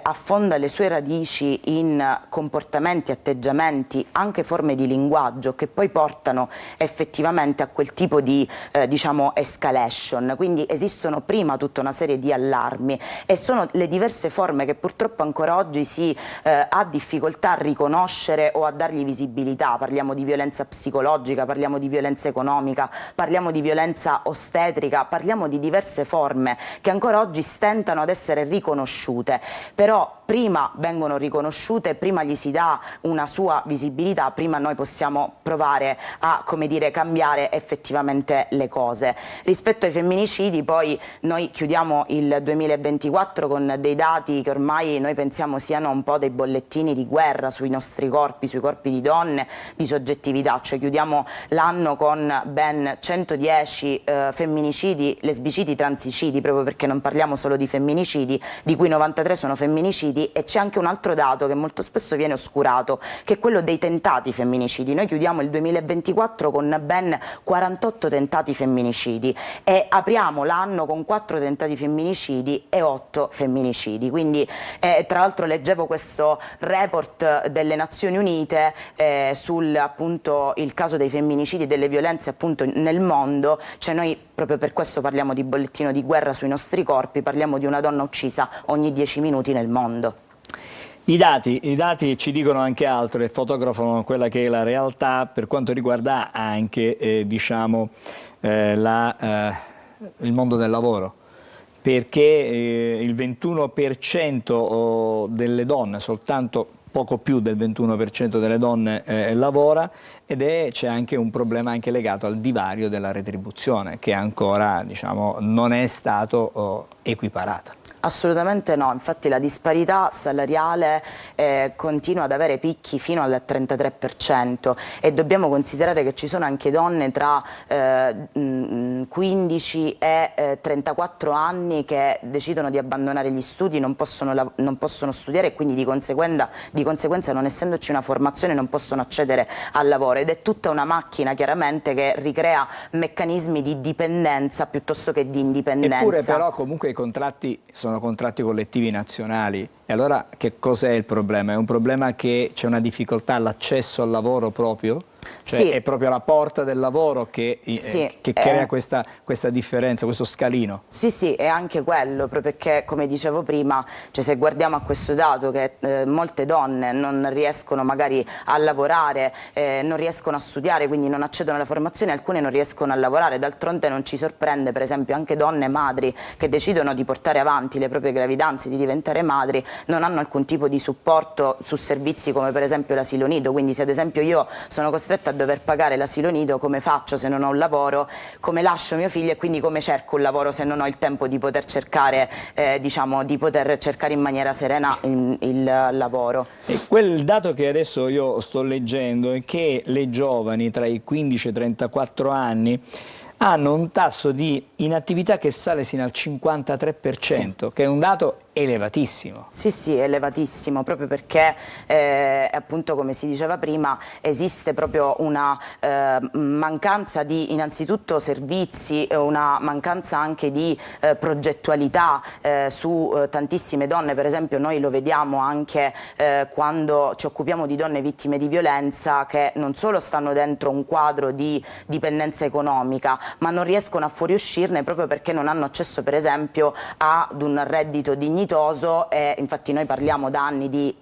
affonda le sue radici in comportamenti, atteggiamenti, anche forme di linguaggio che poi portano effettivamente a quel tipo di diciamo escalation. Quindi esistono prima tutta una serie di allarmi e sono le diverse forme che purtroppo ancora oggi si ha difficoltà a riconoscere o a dargli visibilità. Parliamo di violenza psicologica, parliamo di violenza economica, parliamo di violenza ostetrica, parliamo di diverse forme che ancora oggi stentano ad essere riconosciute, però prima vengono riconosciute, prima gli si dà una sua visibilità, prima noi possiamo provare a, come dire, cambiare effettivamente le cose. Rispetto ai femminicidi poi noi chiudiamo il 2024 con dei dati che ormai noi pensiamo siano un po' dei bollettini di guerra sui nostri corpi, sui corpi di donne, di soggettività, cioè chiudiamo l'anno con ben 110 femminicidi, lesbicidi, transicidi, proprio perché non parliamo solo di femminicidi, di cui 93 sono femminicidi femminicidi, e c'è anche un altro dato che molto spesso viene oscurato, che è quello dei tentati femminicidi. Noi chiudiamo il 2024 con ben 48 tentati femminicidi e apriamo l'anno con 4 tentati femminicidi e 8 femminicidi. Quindi tra l'altro leggevo questo report delle Nazioni Unite sul appunto il caso dei femminicidi e delle violenze appunto nel mondo. Cioè noi proprio per questo parliamo di bollettino di guerra sui nostri corpi, parliamo di una donna uccisa ogni 10 minuti nel mondo. I dati ci dicono anche altro e fotografano quella che è la realtà per quanto riguarda anche diciamo, il mondo del lavoro, perché il 21% delle donne, soltanto poco più del 21% delle donne lavora, ed c'è anche un problema anche legato al divario della retribuzione, che ancora diciamo, non è stato equiparato. Assolutamente no, infatti la disparità salariale continua ad avere picchi fino al 33% e dobbiamo considerare che ci sono anche donne tra 15 e 34 anni che decidono di abbandonare gli studi, non possono studiare e quindi di conseguenza non essendoci una formazione non possono accedere al lavoro, ed è tutta una macchina chiaramente che ricrea meccanismi di dipendenza piuttosto che di indipendenza. Eppure però comunque i contratti sono contratti collettivi nazionali, e allora che cos'è il problema? È un problema che c'è una difficoltà all'accesso al lavoro proprio? Cioè sì. È proprio la porta del lavoro che crea questa differenza, questo scalino? Sì, è anche quello, proprio perché come dicevo prima, cioè se guardiamo a questo dato che molte donne non riescono magari a lavorare, non riescono a studiare, quindi non accedono alla formazione, alcune non riescono a lavorare, d'altronde non ci sorprende per esempio anche donne madri che decidono di portare avanti le proprie gravidanze, di diventare madri, non hanno alcun tipo di supporto su servizi come per esempio l'asilo nido, quindi se ad esempio io sono costretta a dover pagare l'asilo nido, come faccio se non ho un lavoro? Come lascio mio figlio e quindi come cerco un lavoro se non ho il tempo di poter cercare, di poter cercare in maniera serena il lavoro? E quel dato che adesso io sto leggendo è che le giovani tra i 15 e i 34 anni hanno un tasso di inattività che sale sino al 53%, sì. Che è un dato elevatissimo. Sì, elevatissimo, proprio perché appunto come si diceva prima esiste proprio una mancanza di innanzitutto servizi, una mancanza anche di progettualità su tantissime donne. Per esempio noi lo vediamo anche quando ci occupiamo di donne vittime di violenza che non solo stanno dentro un quadro di dipendenza economica ma non riescono a fuoriuscirne proprio perché non hanno accesso per esempio ad un reddito dignitoso, e infatti noi parliamo da anni di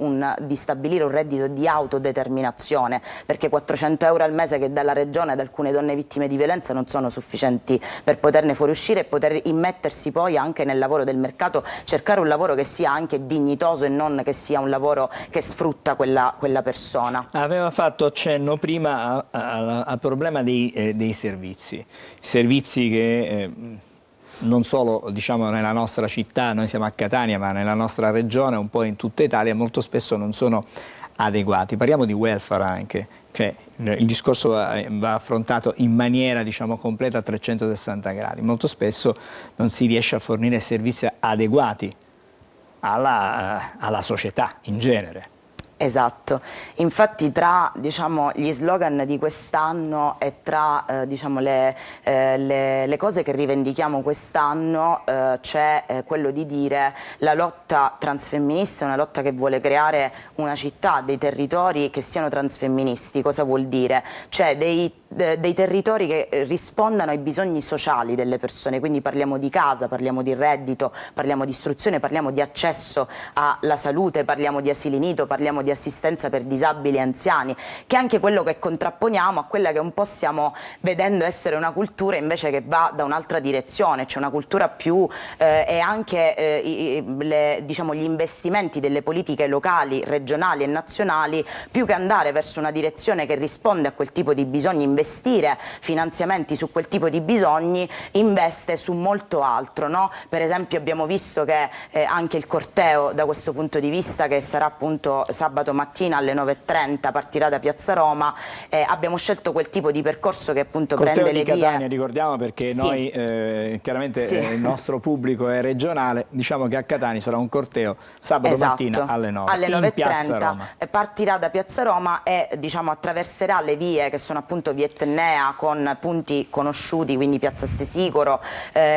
stabilire un reddito di autodeterminazione, perché 400 euro al mese che dà la regione ad alcune donne vittime di violenza non sono sufficienti per poterne fuoriuscire e poter immettersi poi anche nel lavoro del mercato, cercare un lavoro che sia anche dignitoso e non che sia un lavoro che sfrutta quella persona. Aveva fatto accenno prima al problema dei servizi che non solo diciamo nella nostra città, noi siamo a Catania, ma nella nostra regione, un po' in tutta Italia, molto spesso non sono adeguati. Parliamo di welfare anche, cioè il discorso va affrontato in maniera diciamo completa a 360 gradi. Molto spesso non si riesce a fornire servizi adeguati alla società in genere. Esatto, infatti tra diciamo, gli slogan di quest'anno e tra diciamo, le cose che rivendichiamo quest'anno c'è quello di dire la lotta transfemminista è una lotta che vuole creare una città, dei territori che siano transfemministi. Cosa vuol dire? Cioè dei territori che rispondano ai bisogni sociali delle persone, quindi parliamo di casa, parliamo di reddito, parliamo di istruzione, parliamo di accesso alla salute, parliamo di asili nido, parliamo di assistenza per disabili e anziani, che è anche quello che contrapponiamo a quella che un po' stiamo vedendo essere una cultura invece che va da un'altra direzione, cioè una cultura più e anche diciamo, gli investimenti delle politiche locali, regionali e nazionali, più che andare verso una direzione che risponde a quel tipo di bisogni, investire finanziamenti su quel tipo di bisogni, investe su molto altro, no? Per esempio abbiamo visto che anche il corteo da questo punto di vista, che sarà appunto sabato sabato mattina alle 9:30 partirà da Piazza Roma. Abbiamo scelto quel tipo di percorso che appunto Corteo prende di le vie. Catania, ricordiamo, perché Sì. noi chiaramente Sì. il nostro pubblico è regionale, diciamo che a Catania sarà un corteo sabato mattina alle 9, alle in Piazza 9:30 Roma. partirà da Piazza Roma e diciamo attraverserà le vie che sono appunto via Etnea con punti conosciuti, quindi Piazza Stesicoro,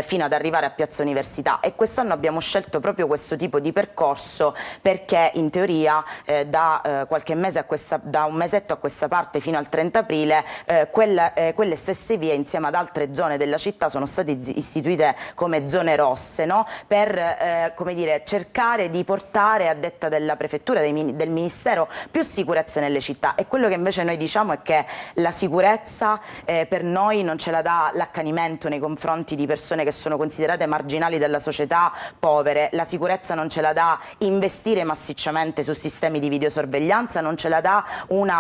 fino ad arrivare a Piazza Università. E quest'anno abbiamo scelto proprio questo tipo di percorso perché in teoria da qualche mese da un mesetto a questa parte fino al 30 aprile quelle stesse vie insieme ad altre zone della città sono state istituite come zone rosse, no? Per come dire, cercare di portare, a detta della prefettura, del ministero, più sicurezza nelle città. E quello che invece noi diciamo è che la sicurezza per noi non ce la dà l'accanimento nei confronti di persone che sono considerate marginali della società, povere. La sicurezza non ce la dà investire massicciamente su sistemi di videosorveglianza, non ce la dà un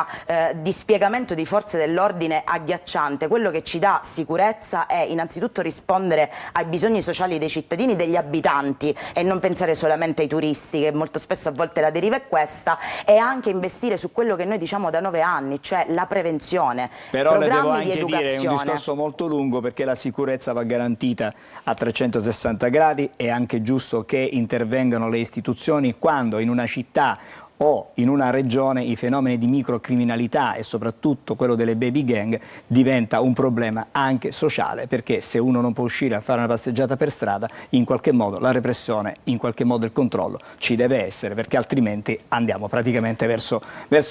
dispiegamento di forze dell'ordine agghiacciante. Quello che ci dà sicurezza è innanzitutto rispondere ai bisogni sociali dei cittadini, degli abitanti, e non pensare solamente ai turisti, che molto spesso a volte la deriva è questa, e anche investire su quello che noi diciamo da 9 anni, cioè la prevenzione, Però le devo programmi di anche dire, è un educazione. discorso molto lungo, perché la sicurezza va garantita a 360 gradi, è anche giusto che intervengano le istituzioni quando in una città o in una regione i fenomeni di microcriminalità e soprattutto quello delle baby gang diventa un problema anche sociale, perché se uno non può uscire a fare una passeggiata per strada, in qualche modo la repressione, in qualche modo il controllo ci deve essere, perché altrimenti andiamo praticamente verso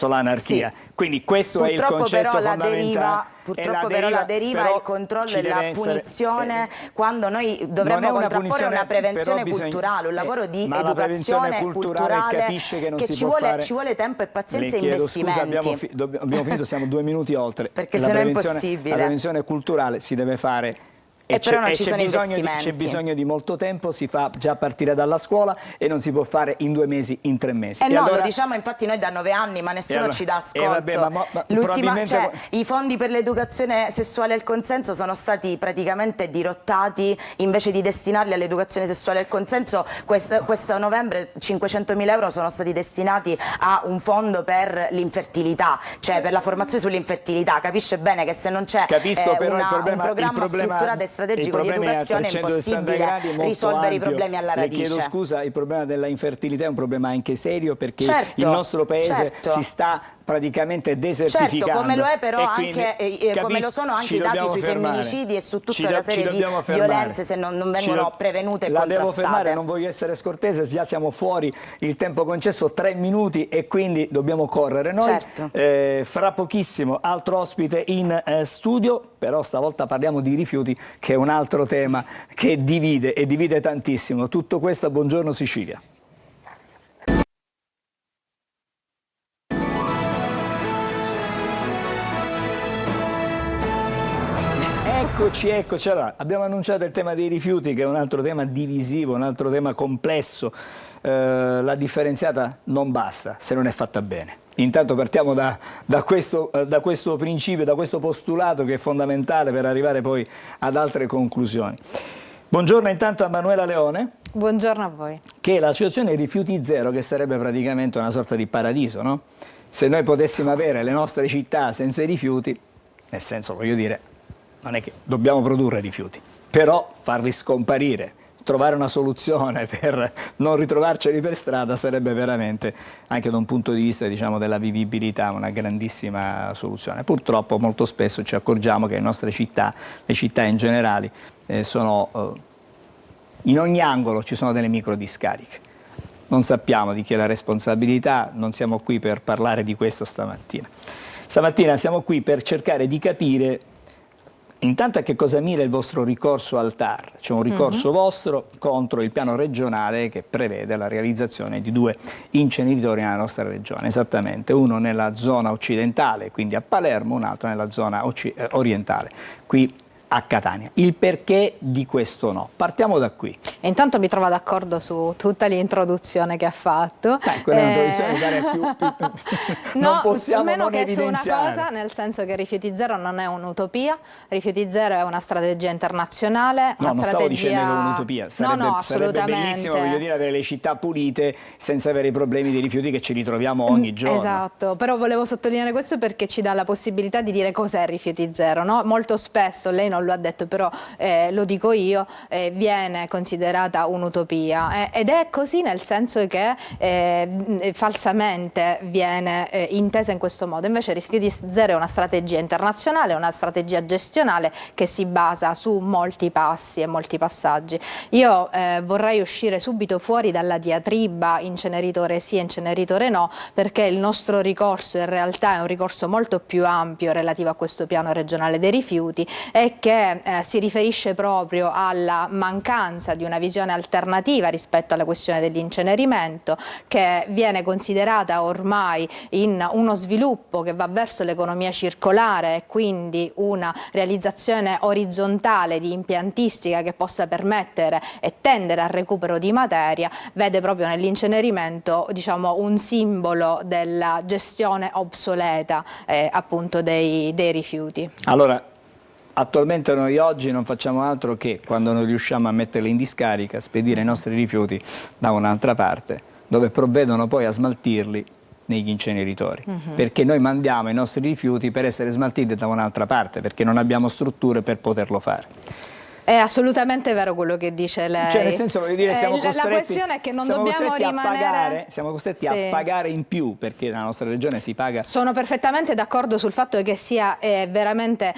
l'anarchia. Sì. Quindi questo Purtroppo è il concetto però fondamentale. Purtroppo però la deriva è il controllo e la punizione, quando noi dovremmo contrapporre una prevenzione culturale, un lavoro di educazione culturale capisce che non che si ci può vuole, fare. ci vuole tempo e pazienza e Le chiedo investimenti. scusa, abbiamo finito, siamo 2 minuti oltre. Perché La se no è prevenzione- impossibile. La prevenzione culturale si deve fare. Però non ci c'è sono bisogno investimenti. c'è bisogno di molto tempo, si fa già a partire dalla scuola e non si può fare in 2 mesi, in 3 mesi. Eh E no, allora- lo diciamo infatti noi da 9 anni, ma nessuno allora- ci dà ascolto. vabbè, ma probabilmente- cioè, i fondi per l'educazione sessuale e il consenso sono stati praticamente dirottati, invece di destinarli all'educazione sessuale e al consenso. Questo novembre 500.000 euro sono stati destinati a un fondo per l'infertilità, cioè per la formazione sull'infertilità. Capisce bene che se non c'è Capisco, però un programma strutturato e strategico di educazione è 360 impossibile gradi, è molto risolvere i ampio. problemi alla radice. Le chiedo scusa, il problema della infertilità è un problema anche serio, perché Certo, il nostro paese certo. si sta praticamente desertificando. Certo, come lo è però E quindi, anche come lo sono anche ci i dati dobbiamo sui fermare. femminicidi e su tutta Ci una do- serie ci di dobbiamo fermare. violenze se non vengono prevenute e La devo contrastate. fermare, non voglio essere scortese, già siamo fuori il tempo concesso, 3 minuti, e quindi dobbiamo correre. Noi Certo. fra pochissimo altro ospite in studio, però stavolta parliamo di rifiuti, che è un altro tema che divide e divide tantissimo. Tutto questo a Buongiorno Sicilia. Eccoci. Allora, abbiamo annunciato il tema dei rifiuti, che è un altro tema divisivo, un altro tema complesso. La differenziata non basta se non è fatta bene. Intanto partiamo da questo principio, da questo postulato che è fondamentale per arrivare poi ad altre conclusioni. Buongiorno intanto a Manuela Leone. Buongiorno a voi. Che è l'associazione Rifiuti Zero, che sarebbe praticamente una sorta di paradiso, no? Se noi potessimo avere le nostre città senza i rifiuti, nel senso, voglio dire, non è che dobbiamo produrre rifiuti, però farli scomparire, trovare una soluzione per non ritrovarceli per strada sarebbe veramente, anche da un punto di vista, diciamo, della vivibilità, una grandissima soluzione. Purtroppo molto spesso ci accorgiamo che le nostre città, le città in generale, in ogni angolo ci sono delle microdiscariche. Non sappiamo di chi è la responsabilità, non siamo qui per parlare di questo stamattina. Stamattina siamo qui per cercare di capire intanto a che cosa mira il vostro ricorso al TAR. C'è un ricorso vostro contro il piano regionale che prevede la realizzazione di 2 inceneritori nella nostra regione, esattamente, uno nella zona occidentale, quindi a Palermo, un altro nella zona orientale. Qui a Catania. Il perché di questo no? Partiamo da qui. E intanto mi trovo d'accordo su tutta l'introduzione che ha fatto. Quella è un'introduzione più non possiamo meno non che su una evidenziare. cosa, nel senso che Rifiuti Zero non è un'utopia, Rifiuti Zero è una strategia internazionale, No, una non stavo strategia... dicendo che è un'utopia, sarebbe, no, sarebbe assolutamente. bellissimo, voglio dire, avere le città pulite senza avere i problemi di rifiuti che ci ritroviamo ogni giorno. Esatto, però volevo sottolineare questo perché ci dà la possibilità di dire cos'è Rifiuti Zero, no? Molto spesso, lei non lo ha detto, però lo dico io, viene considerata un'utopia ed è così, nel senso che falsamente viene intesa in questo modo. Invece Rifiuti Zero è una strategia internazionale, una strategia gestionale che si basa su molti passi e molti passaggi. Io vorrei uscire subito fuori dalla diatriba inceneritore sì, inceneritore no, perché il nostro ricorso in realtà è un ricorso molto più ampio relativo a questo piano regionale dei rifiuti e che si riferisce proprio alla mancanza di una visione alternativa rispetto alla questione dell'incenerimento, che viene considerata ormai in uno sviluppo che va verso l'economia circolare e quindi una realizzazione orizzontale di impiantistica che possa permettere e tendere al recupero di materia, vede proprio nell'incenerimento, diciamo, un simbolo della gestione obsoleta appunto dei rifiuti. Allora, attualmente noi oggi non facciamo altro che, quando non riusciamo a metterli in discarica, spedire i nostri rifiuti da un'altra parte, dove provvedono poi a smaltirli negli inceneritori, perché noi mandiamo i nostri rifiuti per essere smaltiti da un'altra parte, perché non abbiamo strutture per poterlo fare. È assolutamente vero quello che dice lei. Cioè, nel senso, voglio dire, siamo costretti, la questione è che non siamo dobbiamo costretti rimanere... siamo costretti Sì. a pagare in più, perché nella nostra regione si paga. Sono perfettamente d'accordo sul fatto che sia veramente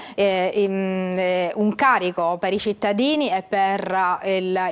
un carico per i cittadini e per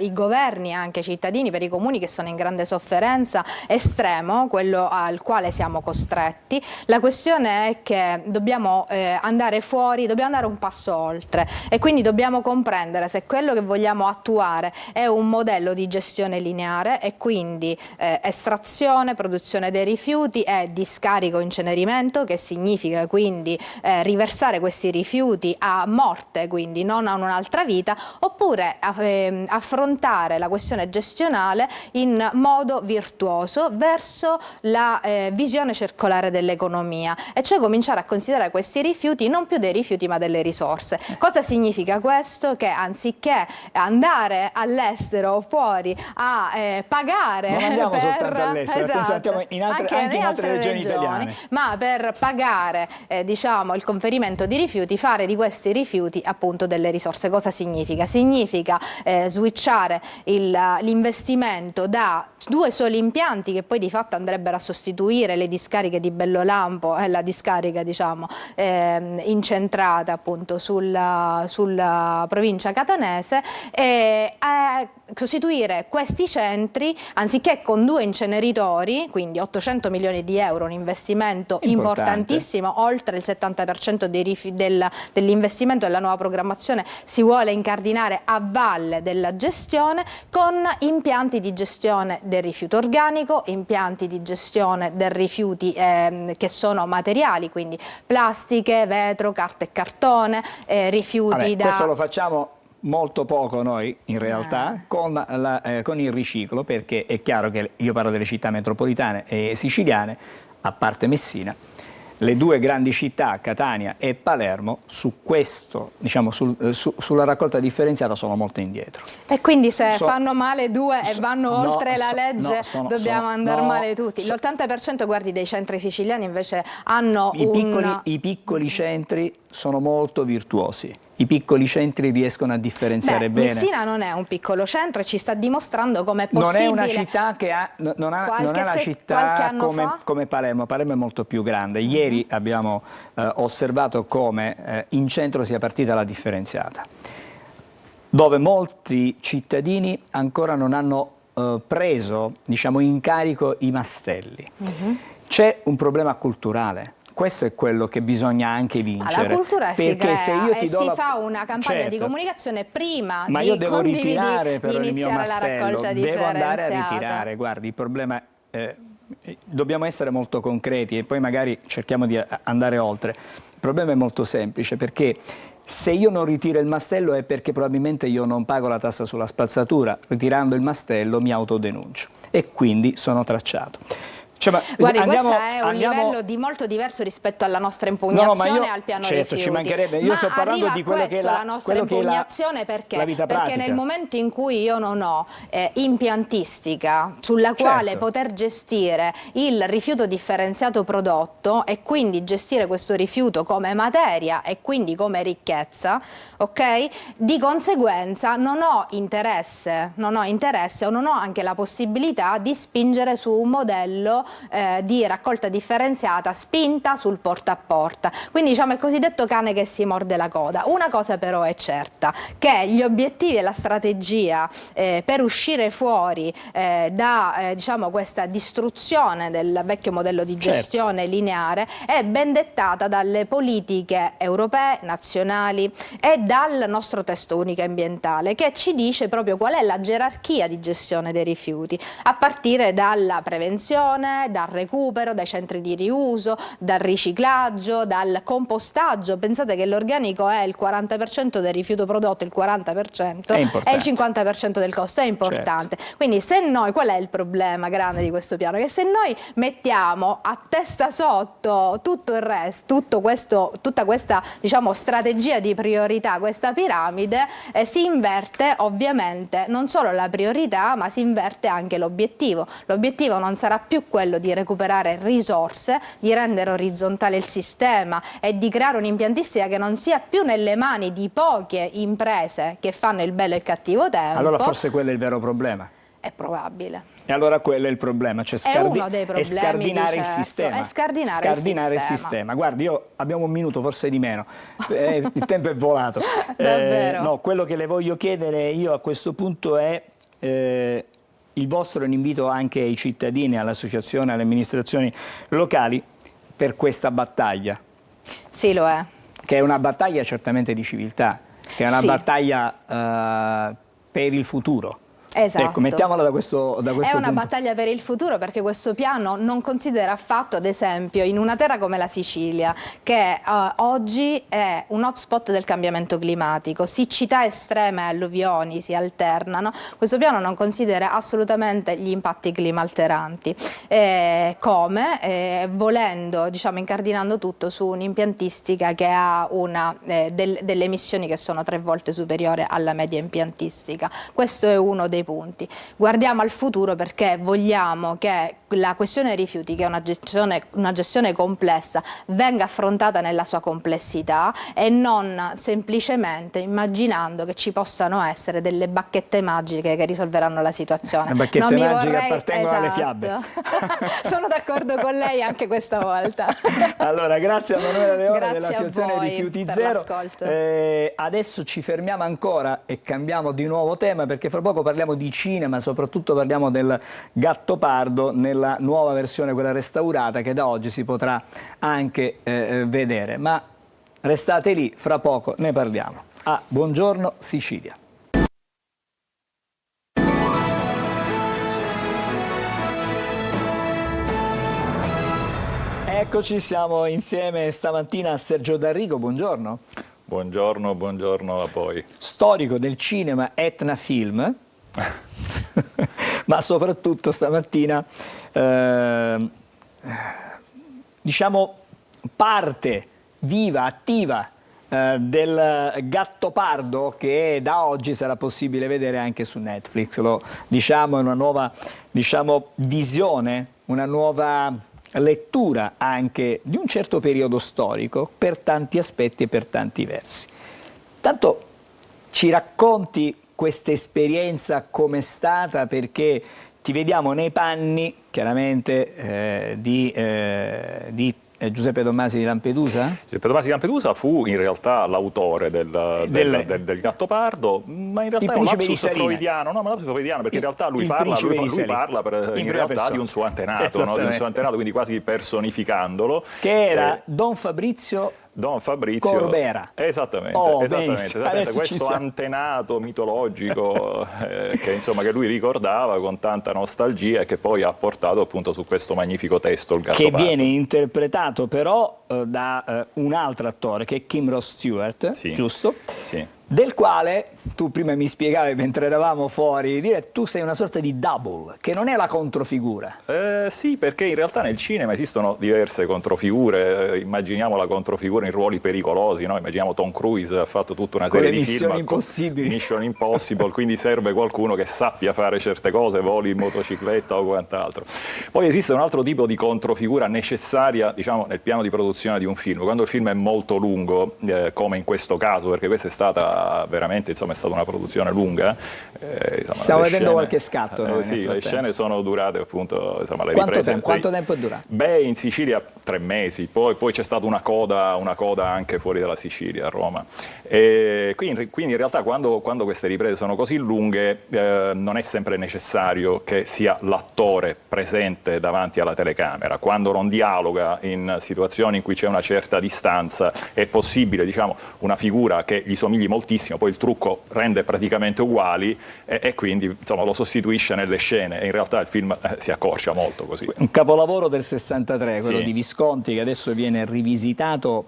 i governi anche cittadini, per i comuni che sono in grande sofferenza, estremo, quello al quale siamo costretti. La questione è che dobbiamo andare fuori, dobbiamo andare un passo oltre e quindi dobbiamo comprendere se quello che vogliamo attuare è un modello di gestione lineare e quindi estrazione, produzione dei rifiuti e discarico incenerimento, che significa quindi riversare questi rifiuti a morte, quindi non a un'altra vita, oppure affrontare la questione gestionale in modo virtuoso verso la visione circolare dell'economia, e cioè cominciare a considerare questi rifiuti non più dei rifiuti ma delle risorse. Cosa significa questo? Che anziché andare all'estero o fuori a pagare, non andiamo per, soltanto all'estero, esatto, anche in altre regioni italiane, ma per pagare diciamo, il conferimento di rifiuti, fare di questi rifiuti appunto delle risorse. Cosa significa? Significa switchare l'investimento da due soli impianti che poi di fatto andrebbero a sostituire le discariche di Bellolampo e la discarica, diciamo, incentrata appunto sulla provincia catanese, e sostituire questi centri, anziché con due inceneritori, quindi 800 milioni di euro, un investimento importantissimo, oltre il 70% dell'investimento della nuova programmazione si vuole incardinare a valle della gestione, con impianti di gestione del rifiuto organico, impianti di gestione del rifiuti che sono materiali, quindi plastiche, vetro, carta e cartone, rifiuti da... Questo lo facciamo molto poco noi in realtà con il riciclo, perché è chiaro che io parlo delle città metropolitane e siciliane, a parte Messina, le due grandi città, Catania e Palermo, su questo, diciamo, sulla raccolta differenziata sono molto indietro. E quindi se fanno male due e vanno oltre la legge, dobbiamo andare male tutti. L'80% guardi dei centri siciliani invece hanno I piccoli centri sono molto virtuosi. I piccoli centri riescono a differenziare bene. Messina non è un piccolo centro e ci sta dimostrando come è possibile. Non è una città che non è una città come Palermo. Palermo è molto più grande. Ieri abbiamo osservato come in centro sia partita la differenziata, dove molti cittadini ancora non hanno preso, diciamo, in carico i mastelli. C'è un problema culturale. Questo è quello che bisogna anche vincere. La cultura si crea se io ti e si fa una campagna di comunicazione prima ma di io devo ritirare però il mio mastello, devo andare a ritirare. Guardi, il problema dobbiamo essere molto concreti e poi magari cerchiamo di andare oltre. Il problema è molto semplice, perché Se io non ritiro il mastello è perché probabilmente io non pago la tassa sulla spazzatura, ritirando il mastello mi autodenuncio e quindi sono tracciato. Guardi, questo è un livello molto diverso rispetto alla nostra impugnazione al piano rifiuti. Ci mancherebbe. Io sto parlando di quello che è la nostra impugnazione perché nel momento in cui io non ho impiantistica sulla quale poter gestire il rifiuto differenziato prodotto e quindi gestire questo rifiuto come materia e quindi come ricchezza, ok? Di conseguenza non ho interesse o non ho anche la possibilità di spingere su un modello di raccolta differenziata spinta sul porta a porta. Quindi diciamo è il cosiddetto cane che si morde la coda. Una cosa però è certa, che gli obiettivi e la strategia per uscire fuori da diciamo questa distruzione del vecchio modello di gestione lineare è ben dettata dalle politiche europee, nazionali e dal nostro testo unico ambientale, che ci dice proprio qual è la gerarchia di gestione dei rifiuti, a partire dalla prevenzione, dal recupero, dai centri di riuso, dal riciclaggio, dal compostaggio. Pensate che l'organico è il 40% del rifiuto prodotto, il 40% e il 50% del costo, è importante. Quindi se noi, qual è il problema grande di questo piano? Che se noi mettiamo a testa sotto tutto il resto, tutta questa diciamo strategia di priorità, questa piramide, si inverte ovviamente non solo la priorità ma si inverte anche l'obiettivo. L'obiettivo non sarà più quello di recuperare risorse, di rendere orizzontale il sistema e di creare un'impiantistica che non sia più nelle mani di poche imprese che fanno il bello e il cattivo tempo. Allora forse quello è il vero problema. È probabile. E allora quello è il problema, cioè è uno dei problemi, scardinare il sistema. È scardinare il sistema. Guardi, abbiamo un minuto, forse di meno, il tempo è volato. Davvero? No, quello che le voglio chiedere io a questo punto è... il vostro è un invito anche ai cittadini, alle associazioni, alle amministrazioni locali per questa battaglia. Sì, lo è. Che è una battaglia certamente di civiltà, che è una battaglia per il futuro. Esatto. Ecco, mettiamola da questo È una punto. battaglia per il futuro perché questo piano non considera affatto, ad esempio, in una terra come la Sicilia, che oggi è un hotspot del cambiamento climatico, siccità estreme e alluvioni si alternano, questo piano non considera assolutamente gli impatti climalteranti, volendo, diciamo, incardinando tutto su un'impiantistica che ha delle emissioni che sono 3 volte superiore alla media impiantistica. Questo è uno dei punti. Guardiamo al futuro perché vogliamo che la questione rifiuti, che è una gestione complessa, venga affrontata nella sua complessità e non semplicemente immaginando che ci possano essere delle bacchette magiche che risolveranno la situazione. Le bacchette magiche appartengono alle fiabe. Sono d'accordo con lei anche questa volta. Allora, grazie a Manuela Leone dell'Associazione Rifiuti Zero. Adesso ci fermiamo ancora e cambiamo di nuovo tema perché fra poco parliamo di cinema, soprattutto parliamo del Gattopardo nella nuova versione, quella restaurata, che da oggi si potrà anche vedere. Ma restate lì, fra poco ne parliamo. Buongiorno Sicilia. Eccoci, siamo insieme stamattina a Sergio D'Arrigo, buongiorno. Buongiorno, buongiorno a voi. Storico del cinema Etna Film, ma soprattutto stamattina, diciamo, parte viva, attiva del Gattopardo che da oggi sarà possibile vedere anche su Netflix. Lo diciamo, è una nuova, diciamo, visione, una nuova lettura anche di un certo periodo storico per tanti aspetti e per tanti versi. Tanto ci racconti questa esperienza com'è stata, perché ti vediamo nei panni chiaramente di Giuseppe Tommasi di Lampedusa? Giuseppe Tommasi di Lampedusa fu in realtà l'autore del Gattopardo, ma in realtà è un lapsus freudiano, no, ma un lapsus freudiano, perché in realtà lui parla in realtà di un suo antenato, no? Di un suo antenato, quindi quasi personificandolo. Che era Don Fabrizio Corbera. Esattamente, questo antenato mitologico che lui ricordava con tanta nostalgia e che poi ha portato appunto su questo magnifico testo, il Gattopardo. Che viene interpretato però da un altro attore che è Kim Ross Stewart, sì, giusto? Sì. Del quale tu prima mi spiegavi mentre eravamo fuori, dire tu sei una sorta di double, che non è la controfigura. Sì, perché in realtà nel cinema esistono diverse controfigure, immaginiamo la controfigura in ruoli pericolosi, no? Immaginiamo Tom Cruise ha fatto tutta una serie di film, Mission Impossible, quindi serve qualcuno che sappia fare certe cose, voli in motocicletta o quant'altro. Poi esiste un altro tipo di controfigura necessaria, diciamo, nel piano di produzione di un film, quando il film è molto lungo, come in questo caso, perché questa è stata veramente, insomma, è stata una produzione lunga. Insomma, stiamo vedendo qualche scatto. Noi, sì, le scene sono durate appunto, insomma, le quanto riprese. Tempo? Quanto tempo è durato? Beh, in Sicilia 3 mesi, poi c'è stata una coda anche fuori dalla Sicilia, a Roma. Quindi in realtà quando queste riprese sono così lunghe non è sempre necessario che sia l'attore presente davanti alla telecamera. Quando non dialoga in situazioni in cui c'è una certa distanza è possibile, diciamo, una figura che gli somigli moltissimo, poi il trucco rende praticamente uguali e quindi, insomma, lo sostituisce nelle scene e in realtà il film si accorcia molto così. Un capolavoro del 63, quello sì, di Visconti, che adesso viene rivisitato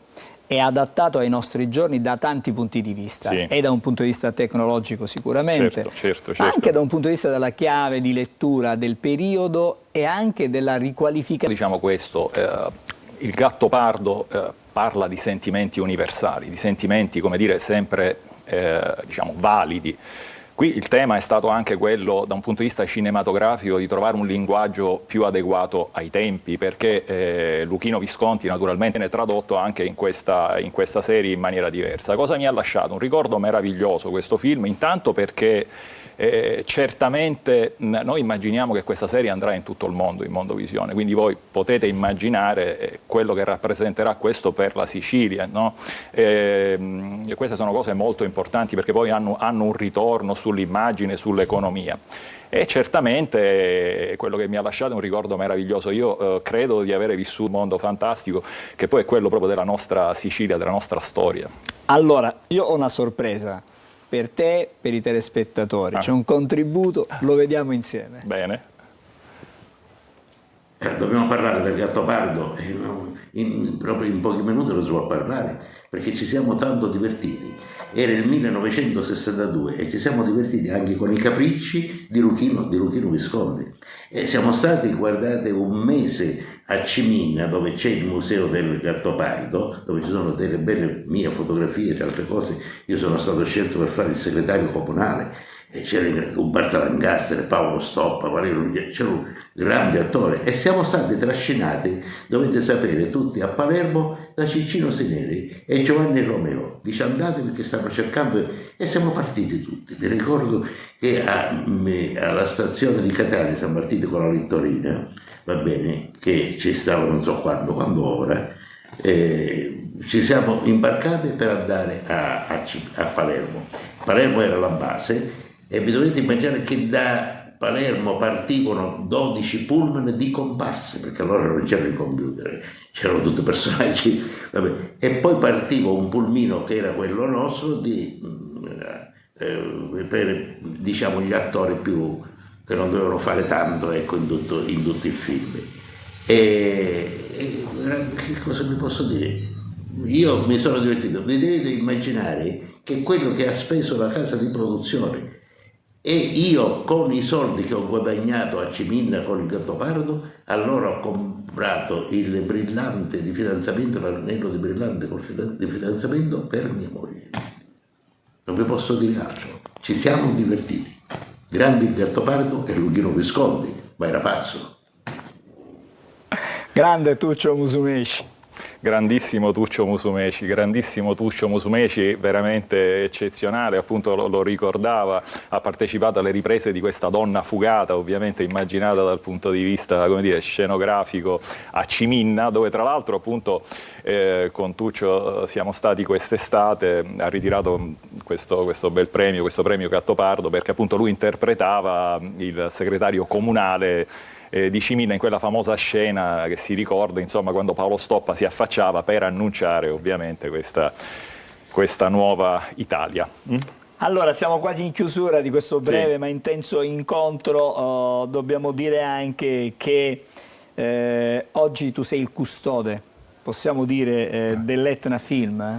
e adattato ai nostri giorni da tanti punti di vista, sì, e da un punto di vista tecnologico sicuramente, certo. ma anche da un punto di vista della chiave di lettura del periodo e anche della riqualificazione. Diciamo questo, il Gattopardo parla di sentimenti universali, di sentimenti, come dire, sempre diciamo validi. Qui il tema è stato anche quello, da un punto di vista cinematografico, di trovare un linguaggio più adeguato ai tempi, perché Luchino Visconti naturalmente ne è tradotto anche in questa serie in maniera diversa. Cosa mi ha lasciato? Un ricordo meraviglioso questo film, intanto perché certamente noi immaginiamo che questa serie andrà in tutto il mondo, in Mondovisione, quindi voi potete immaginare quello che rappresenterà questo per la Sicilia, no? Queste sono cose molto importanti perché poi hanno un ritorno sull'immagine, sull'economia. E certamente quello che mi ha lasciato è un ricordo meraviglioso. Io credo di avere vissuto un mondo fantastico che poi è quello proprio della nostra Sicilia, della nostra storia. Allora, io ho una sorpresa per te, per i telespettatori. C'è un contributo, lo vediamo insieme. Bene. Dobbiamo parlare del Gattopardo, proprio in pochi minuti lo si può parlare, perché ci siamo tanto divertiti. Era il 1962 e ci siamo divertiti anche con i capricci di Luchino Visconti. E siamo stati, guardate, un mese a Cimina, dove c'è il museo del Gattopardo, dove ci sono delle belle mie fotografie e altre cose. Io sono stato scelto per fare il segretario comunale. E c'era Umberto Lancaster, Paolo Stoppa, Valerio, c'era un grande attore e siamo stati trascinati, dovete sapere, tutti a Palermo da Ciccino Sineri e Giovanni Romeo. Dice andate perché stanno cercando e siamo partiti tutti. Mi ricordo che alla stazione di Catania siamo partiti con la Littorina, va bene, che ci stava non so quando ora, ci siamo imbarcati per andare a Palermo. Palermo era la base. E vi dovete immaginare che da Palermo partivano 12 pullman di comparse, perché allora non c'erano i computer, c'erano tutti personaggi, vabbè. E poi partiva un pulmino che era quello nostro per, diciamo, gli attori più che non dovevano fare tanto, ecco, in tutto il film. E che cosa vi posso dire? Io mi sono divertito. Vi dovete immaginare che quello che ha speso la casa di produzione e io con i soldi che ho guadagnato a Cimina con il Gattopardo, allora ho comprato il brillante di fidanzamento, l'anello di brillante di fidanzamento per mia moglie. Non vi posso dire altro. Ci siamo divertiti. Grande il Gattopardo e Luchino Visconti, ma era pazzo. Grande Tuccio Musumeci. Grandissimo Tuccio Musumeci, veramente eccezionale, appunto lo ricordava, ha partecipato alle riprese di questa donna fugata, ovviamente immaginata dal punto di vista, come dire, scenografico a Ciminna, dove tra l'altro appunto con Tuccio siamo stati quest'estate, ha ritirato questo bel premio, questo premio Gattopardo, perché appunto lui interpretava il segretario comunale di Cimina in quella famosa scena che si ricorda, insomma, quando Paolo Stoppa si affacciava per annunciare ovviamente questa nuova Italia. Allora, siamo quasi in chiusura di questo breve ma intenso incontro. Dobbiamo dire anche che oggi tu sei il custode possiamo dire, dell'Etna Film?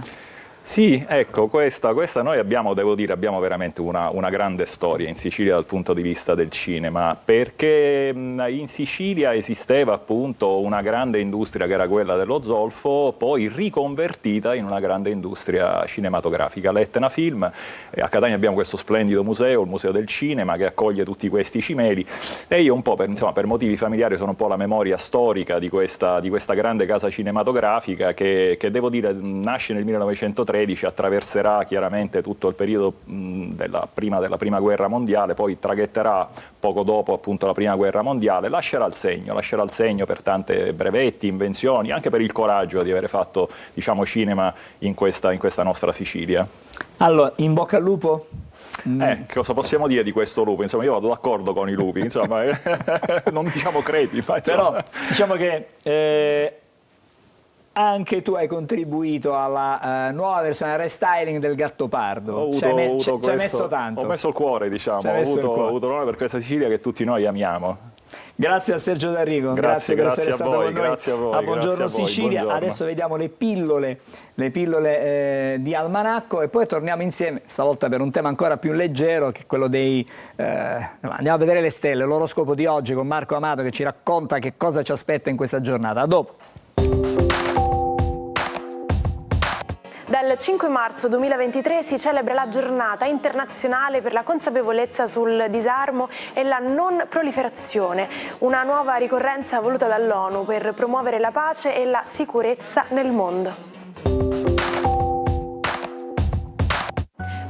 Sì, ecco, questa noi abbiamo veramente una grande storia in Sicilia dal punto di vista del cinema, perché in Sicilia esisteva appunto una grande industria che era quella dello zolfo, poi riconvertita in una grande industria cinematografica, l'Etna Film. A Catania abbiamo questo splendido museo, il Museo del Cinema, che accoglie tutti questi cimeli, e io un po' per motivi familiari sono un po' la memoria storica di questa grande casa cinematografica che devo dire nasce nel 1930, attraverserà chiaramente tutto il periodo della prima guerra mondiale, poi traghetterà poco dopo appunto la prima guerra mondiale, lascerà il segno per tante brevetti, invenzioni, anche per il coraggio di aver fatto, diciamo, cinema in questa nostra Sicilia. Allora, in bocca al lupo? Cosa possiamo dire di questo lupo? Insomma, io vado d'accordo con i lupi, insomma, non diciamo crepi, ma insomma. Però diciamo che anche tu hai contribuito alla nuova versione restyling del Gattopardo. Ci hai messo tanto. Ho messo il cuore, diciamo. Ho avuto l'onore per questa Sicilia che tutti noi amiamo. Grazie a Sergio D'Arrigo, grazie per essere stato con noi. Grazie a voi. Buongiorno Sicilia. Buongiorno. Adesso vediamo le pillole di Almanacco e poi torniamo insieme, stavolta per un tema ancora più leggero, che è quello dei... andiamo a vedere le stelle, l'oroscopo di oggi con Marco Amato che ci racconta che cosa ci aspetta in questa giornata. A dopo. Dal 5 marzo 2023 si celebra la giornata internazionale per la consapevolezza sul disarmo e la non proliferazione, una nuova ricorrenza voluta dall'ONU per promuovere la pace e la sicurezza nel mondo.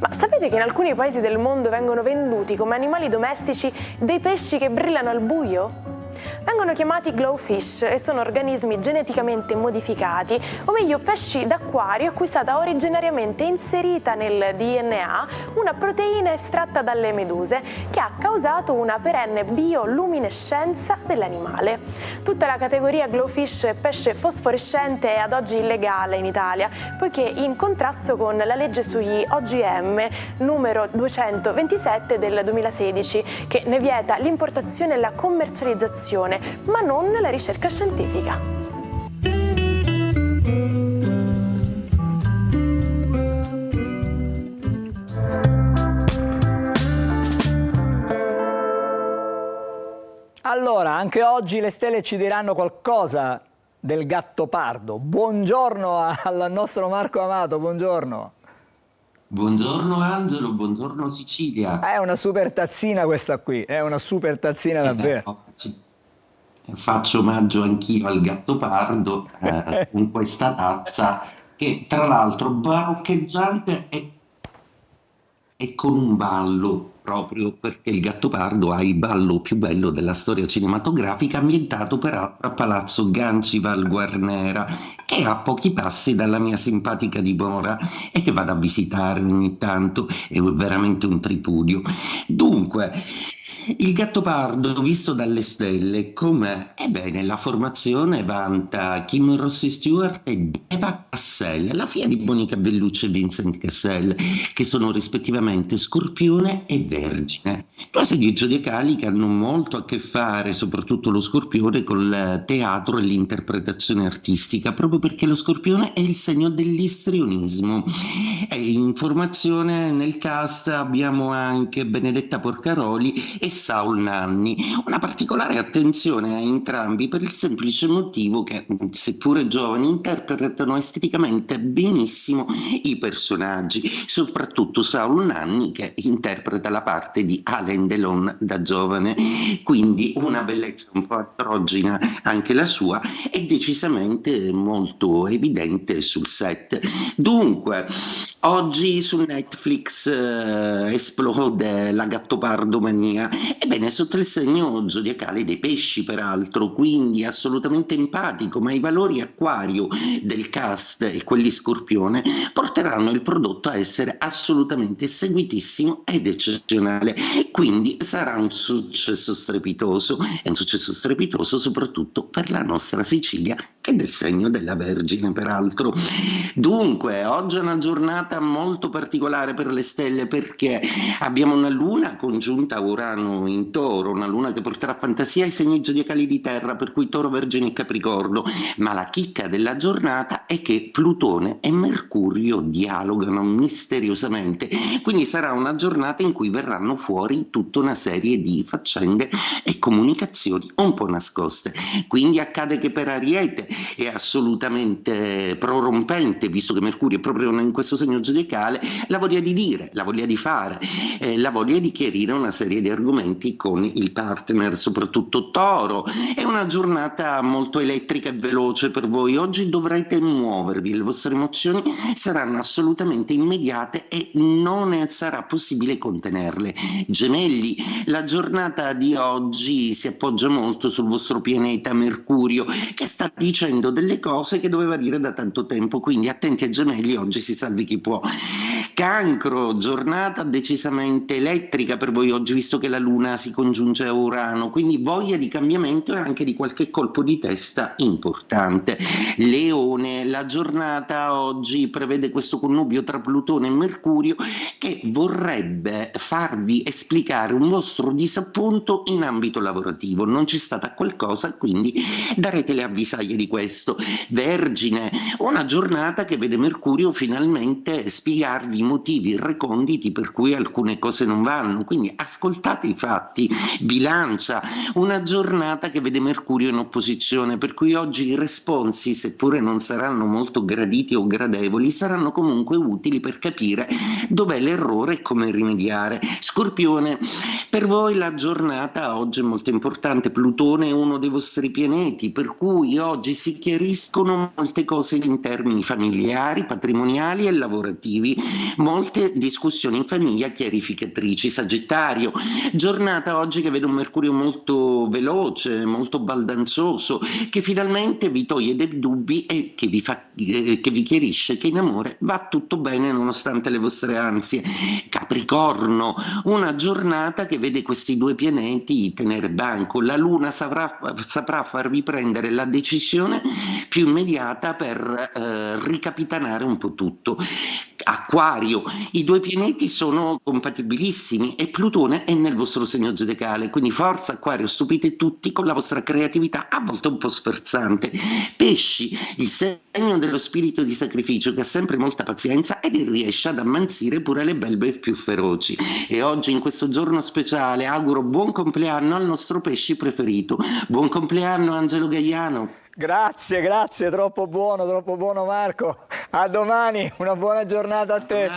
Ma sapete che in alcuni paesi del mondo vengono venduti come animali domestici dei pesci che brillano al buio? Vengono chiamati glowfish e sono organismi geneticamente modificati, o meglio pesci d'acquario a cui è stata originariamente inserita nel DNA una proteina estratta dalle meduse che ha causato una perenne bioluminescenza dell'animale. Tutta la categoria glowfish è pesce fosforescente è ad oggi illegale in Italia, poiché in contrasto con la legge sugli OGM numero 227 del 2016, che ne vieta l'importazione e la commercializzazione, ma non la ricerca scientifica. Allora, anche oggi le stelle ci diranno qualcosa del Gattopardo. Buongiorno al nostro Marco Amato, buongiorno. Buongiorno Angelo, buongiorno Sicilia. È una super tazzina questa qui, è una super tazzina davvero. Faccio omaggio anch'io al Gattopardo con questa tazza che tra l'altro baroccheggiante e con un ballo, proprio perché il Gattopardo ha il ballo più bello della storia cinematografica, ambientato peraltro a Palazzo Ganci-Val Guarnera, che è a pochi passi dalla mia simpatica dimora e che vado a visitare ogni tanto, è veramente un tripudio. Dunque, il Gattopardo visto dalle stelle com'è? Ebbene, la formazione vanta Kim Rossi Stewart e Eva Cassel, la figlia di Monica Bellucci e Vincent Cassel, che sono rispettivamente Scorpione e Vergine. Due segni zodiacali che hanno molto a che fare, soprattutto lo Scorpione, col teatro e l'interpretazione artistica, proprio perché lo Scorpione è il segno dell'istrionismo. E in formazione nel cast abbiamo anche Benedetta Porcaroli e Saul Nanni. Una particolare attenzione a entrambi per il semplice motivo che, seppure giovani, interpretano esteticamente benissimo i personaggi, soprattutto Saul Nanni, che interpreta la parte di Alain Delon da giovane, quindi una bellezza un po' androgina anche la sua, e decisamente molto evidente sul set. Dunque, oggi su Netflix esplode la Gattopardomania. Ebbene, sotto il segno zodiacale dei pesci, peraltro, quindi assolutamente empatico, ma i valori acquario del cast e quelli Scorpione porteranno il prodotto a essere assolutamente seguitissimo ed eccezionale, quindi sarà un successo strepitoso, e un successo strepitoso soprattutto per la nostra Sicilia, che è del segno della Vergine, peraltro. Dunque, oggi è una giornata molto particolare per le stelle, perché abbiamo una luna congiunta a Urano Urano in Toro, una luna che porterà fantasia ai segni zodiacali di terra, per cui Toro, Vergine e Capricorno, ma la chicca della giornata è che Plutone e Mercurio dialogano misteriosamente, quindi sarà una giornata in cui verranno fuori tutta una serie di faccende e comunicazioni un po' nascoste. Quindi accade che per Ariete è assolutamente prorompente, visto che Mercurio è proprio in questo segno zodiacale, la voglia di dire, la voglia di fare, la voglia di chiarire una serie di argomenti con il partner, soprattutto Toro. È una giornata molto elettrica e veloce per voi. Oggi dovrete muovervi, le vostre emozioni saranno assolutamente immediate e non sarà possibile contenerle. Gemelli, la giornata di oggi si appoggia molto sul vostro pianeta Mercurio, che sta dicendo delle cose che doveva dire da tanto tempo, quindi attenti ai Gemelli, oggi si salvi chi può. Cancro, giornata decisamente elettrica per voi oggi, visto che la Luna si congiunge a Urano, quindi voglia di cambiamento e anche di qualche colpo di testa importante. Leone, la giornata oggi prevede questo connubio tra Plutone e Mercurio che vorrebbe farvi esplicare un vostro disappunto in ambito lavorativo. Non c'è stata qualcosa, quindi darete le avvisaglie di questo. Vergine, una giornata che vede Mercurio finalmente spiegarvi i motivi reconditi per cui alcune cose non vanno, quindi ascoltate i fatti. Bilancia, una giornata che vede Mercurio in opposizione, per cui oggi i responsi, seppure non saranno molto graditi o gradevoli, saranno comunque utili per capire dov'è l'errore e come rimediare. Scorpione, per voi la giornata oggi è molto importante, Plutone è uno dei vostri pianeti, per cui oggi si chiariscono molte cose in termini familiari, patrimoniali e lavorativi, molte discussioni in famiglia chiarificatrici. Sagittario, giornata oggi che vede un Mercurio molto veloce, molto baldanzoso, che finalmente vi toglie dei dubbi e che vi chiarisce che in amore va tutto bene nonostante le vostre ansie. Capricorno, una giornata che vede questi due pianeti tenere banco, la Luna saprà farvi prendere la decisione più immediata per ricapitanare un po' tutto. Acquario, i due pianeti sono compatibilissimi e Plutone è nel vostro segno zodiacale, quindi forza Acquario, stupite tutti con la vostra creatività a volte un po' sferzante. Pesci, il segno dello spirito di sacrificio che ha sempre molta pazienza ed riesce ad ammansire pure le belve più feroci. E oggi in questo giorno speciale auguro buon compleanno al nostro pesci preferito. Buon compleanno Angelo Gaiano. Grazie, troppo buono Marco. A domani, una buona giornata a te.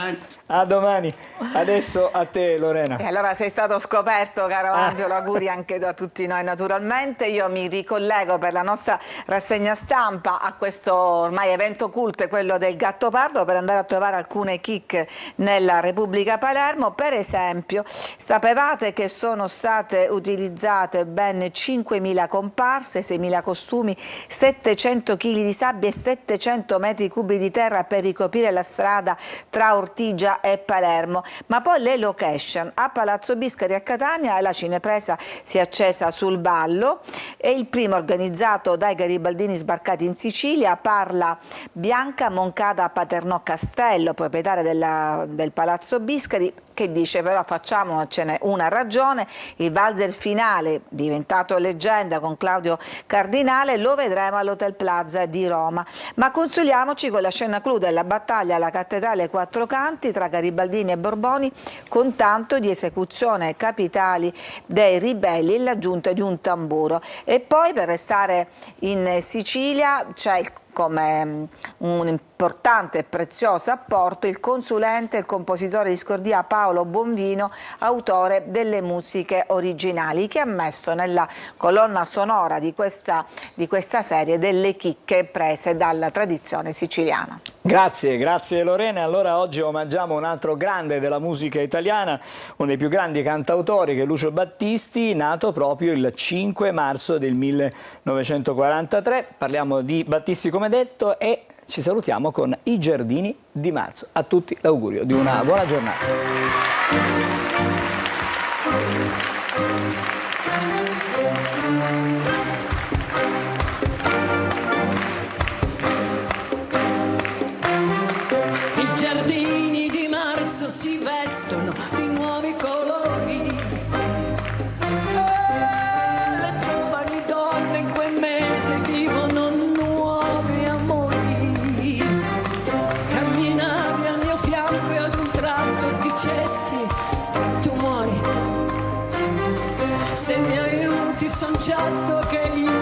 A domani. Adesso a te Lorena. E allora sei stato scoperto, caro Angelo, auguri anche da tutti noi naturalmente. Io mi ricollego per la nostra rassegna stampa a questo ormai evento culto, quello del Gattopardo, per andare a trovare alcune chicche nella Repubblica Palermo. Per esempio, sapevate che sono state utilizzate ben 5.000 comparse, 6.000 costumi, 700 kg di sabbia e 700 metri cubi di terra per ricoprire la strada tra Ortigia e Palermo. Ma poi le location a Palazzo Biscari a Catania, la cinepresa si è accesa sul ballo, è il primo organizzato dai garibaldini sbarcati in Sicilia. Parla Bianca Moncada Paternò Castello, proprietaria del Palazzo Biscari, che dice però facciamocene una ragione, il valzer finale diventato leggenda con Claudio Cardinale lo vedremo all'Hotel Plaza di Roma, ma consoliamoci con la scena clou della battaglia alla Cattedrale Quattro Canti tra Garibaldini e Borboni, con tanto di esecuzione capitali dei ribelli e l'aggiunta di un tamburo. E poi, per restare in Sicilia, c'è come un importante e prezioso apporto il consulente e il compositore di scordia Paolo Bonvino, autore delle musiche originali, che ha messo nella colonna sonora di questa serie delle chicche prese dalla tradizione siciliana. Grazie Lorena. Allora oggi omaggiamo un altro grande della musica italiana, uno dei più grandi cantautori, che è Lucio Battisti, nato proprio il 5 marzo del 1943. Parliamo di Battisti come detto e ci salutiamo con I Giardini di Marzo. A tutti l'augurio di una buona giornata. Si vestono di nuovi colori, Se mi aiuti son certo che io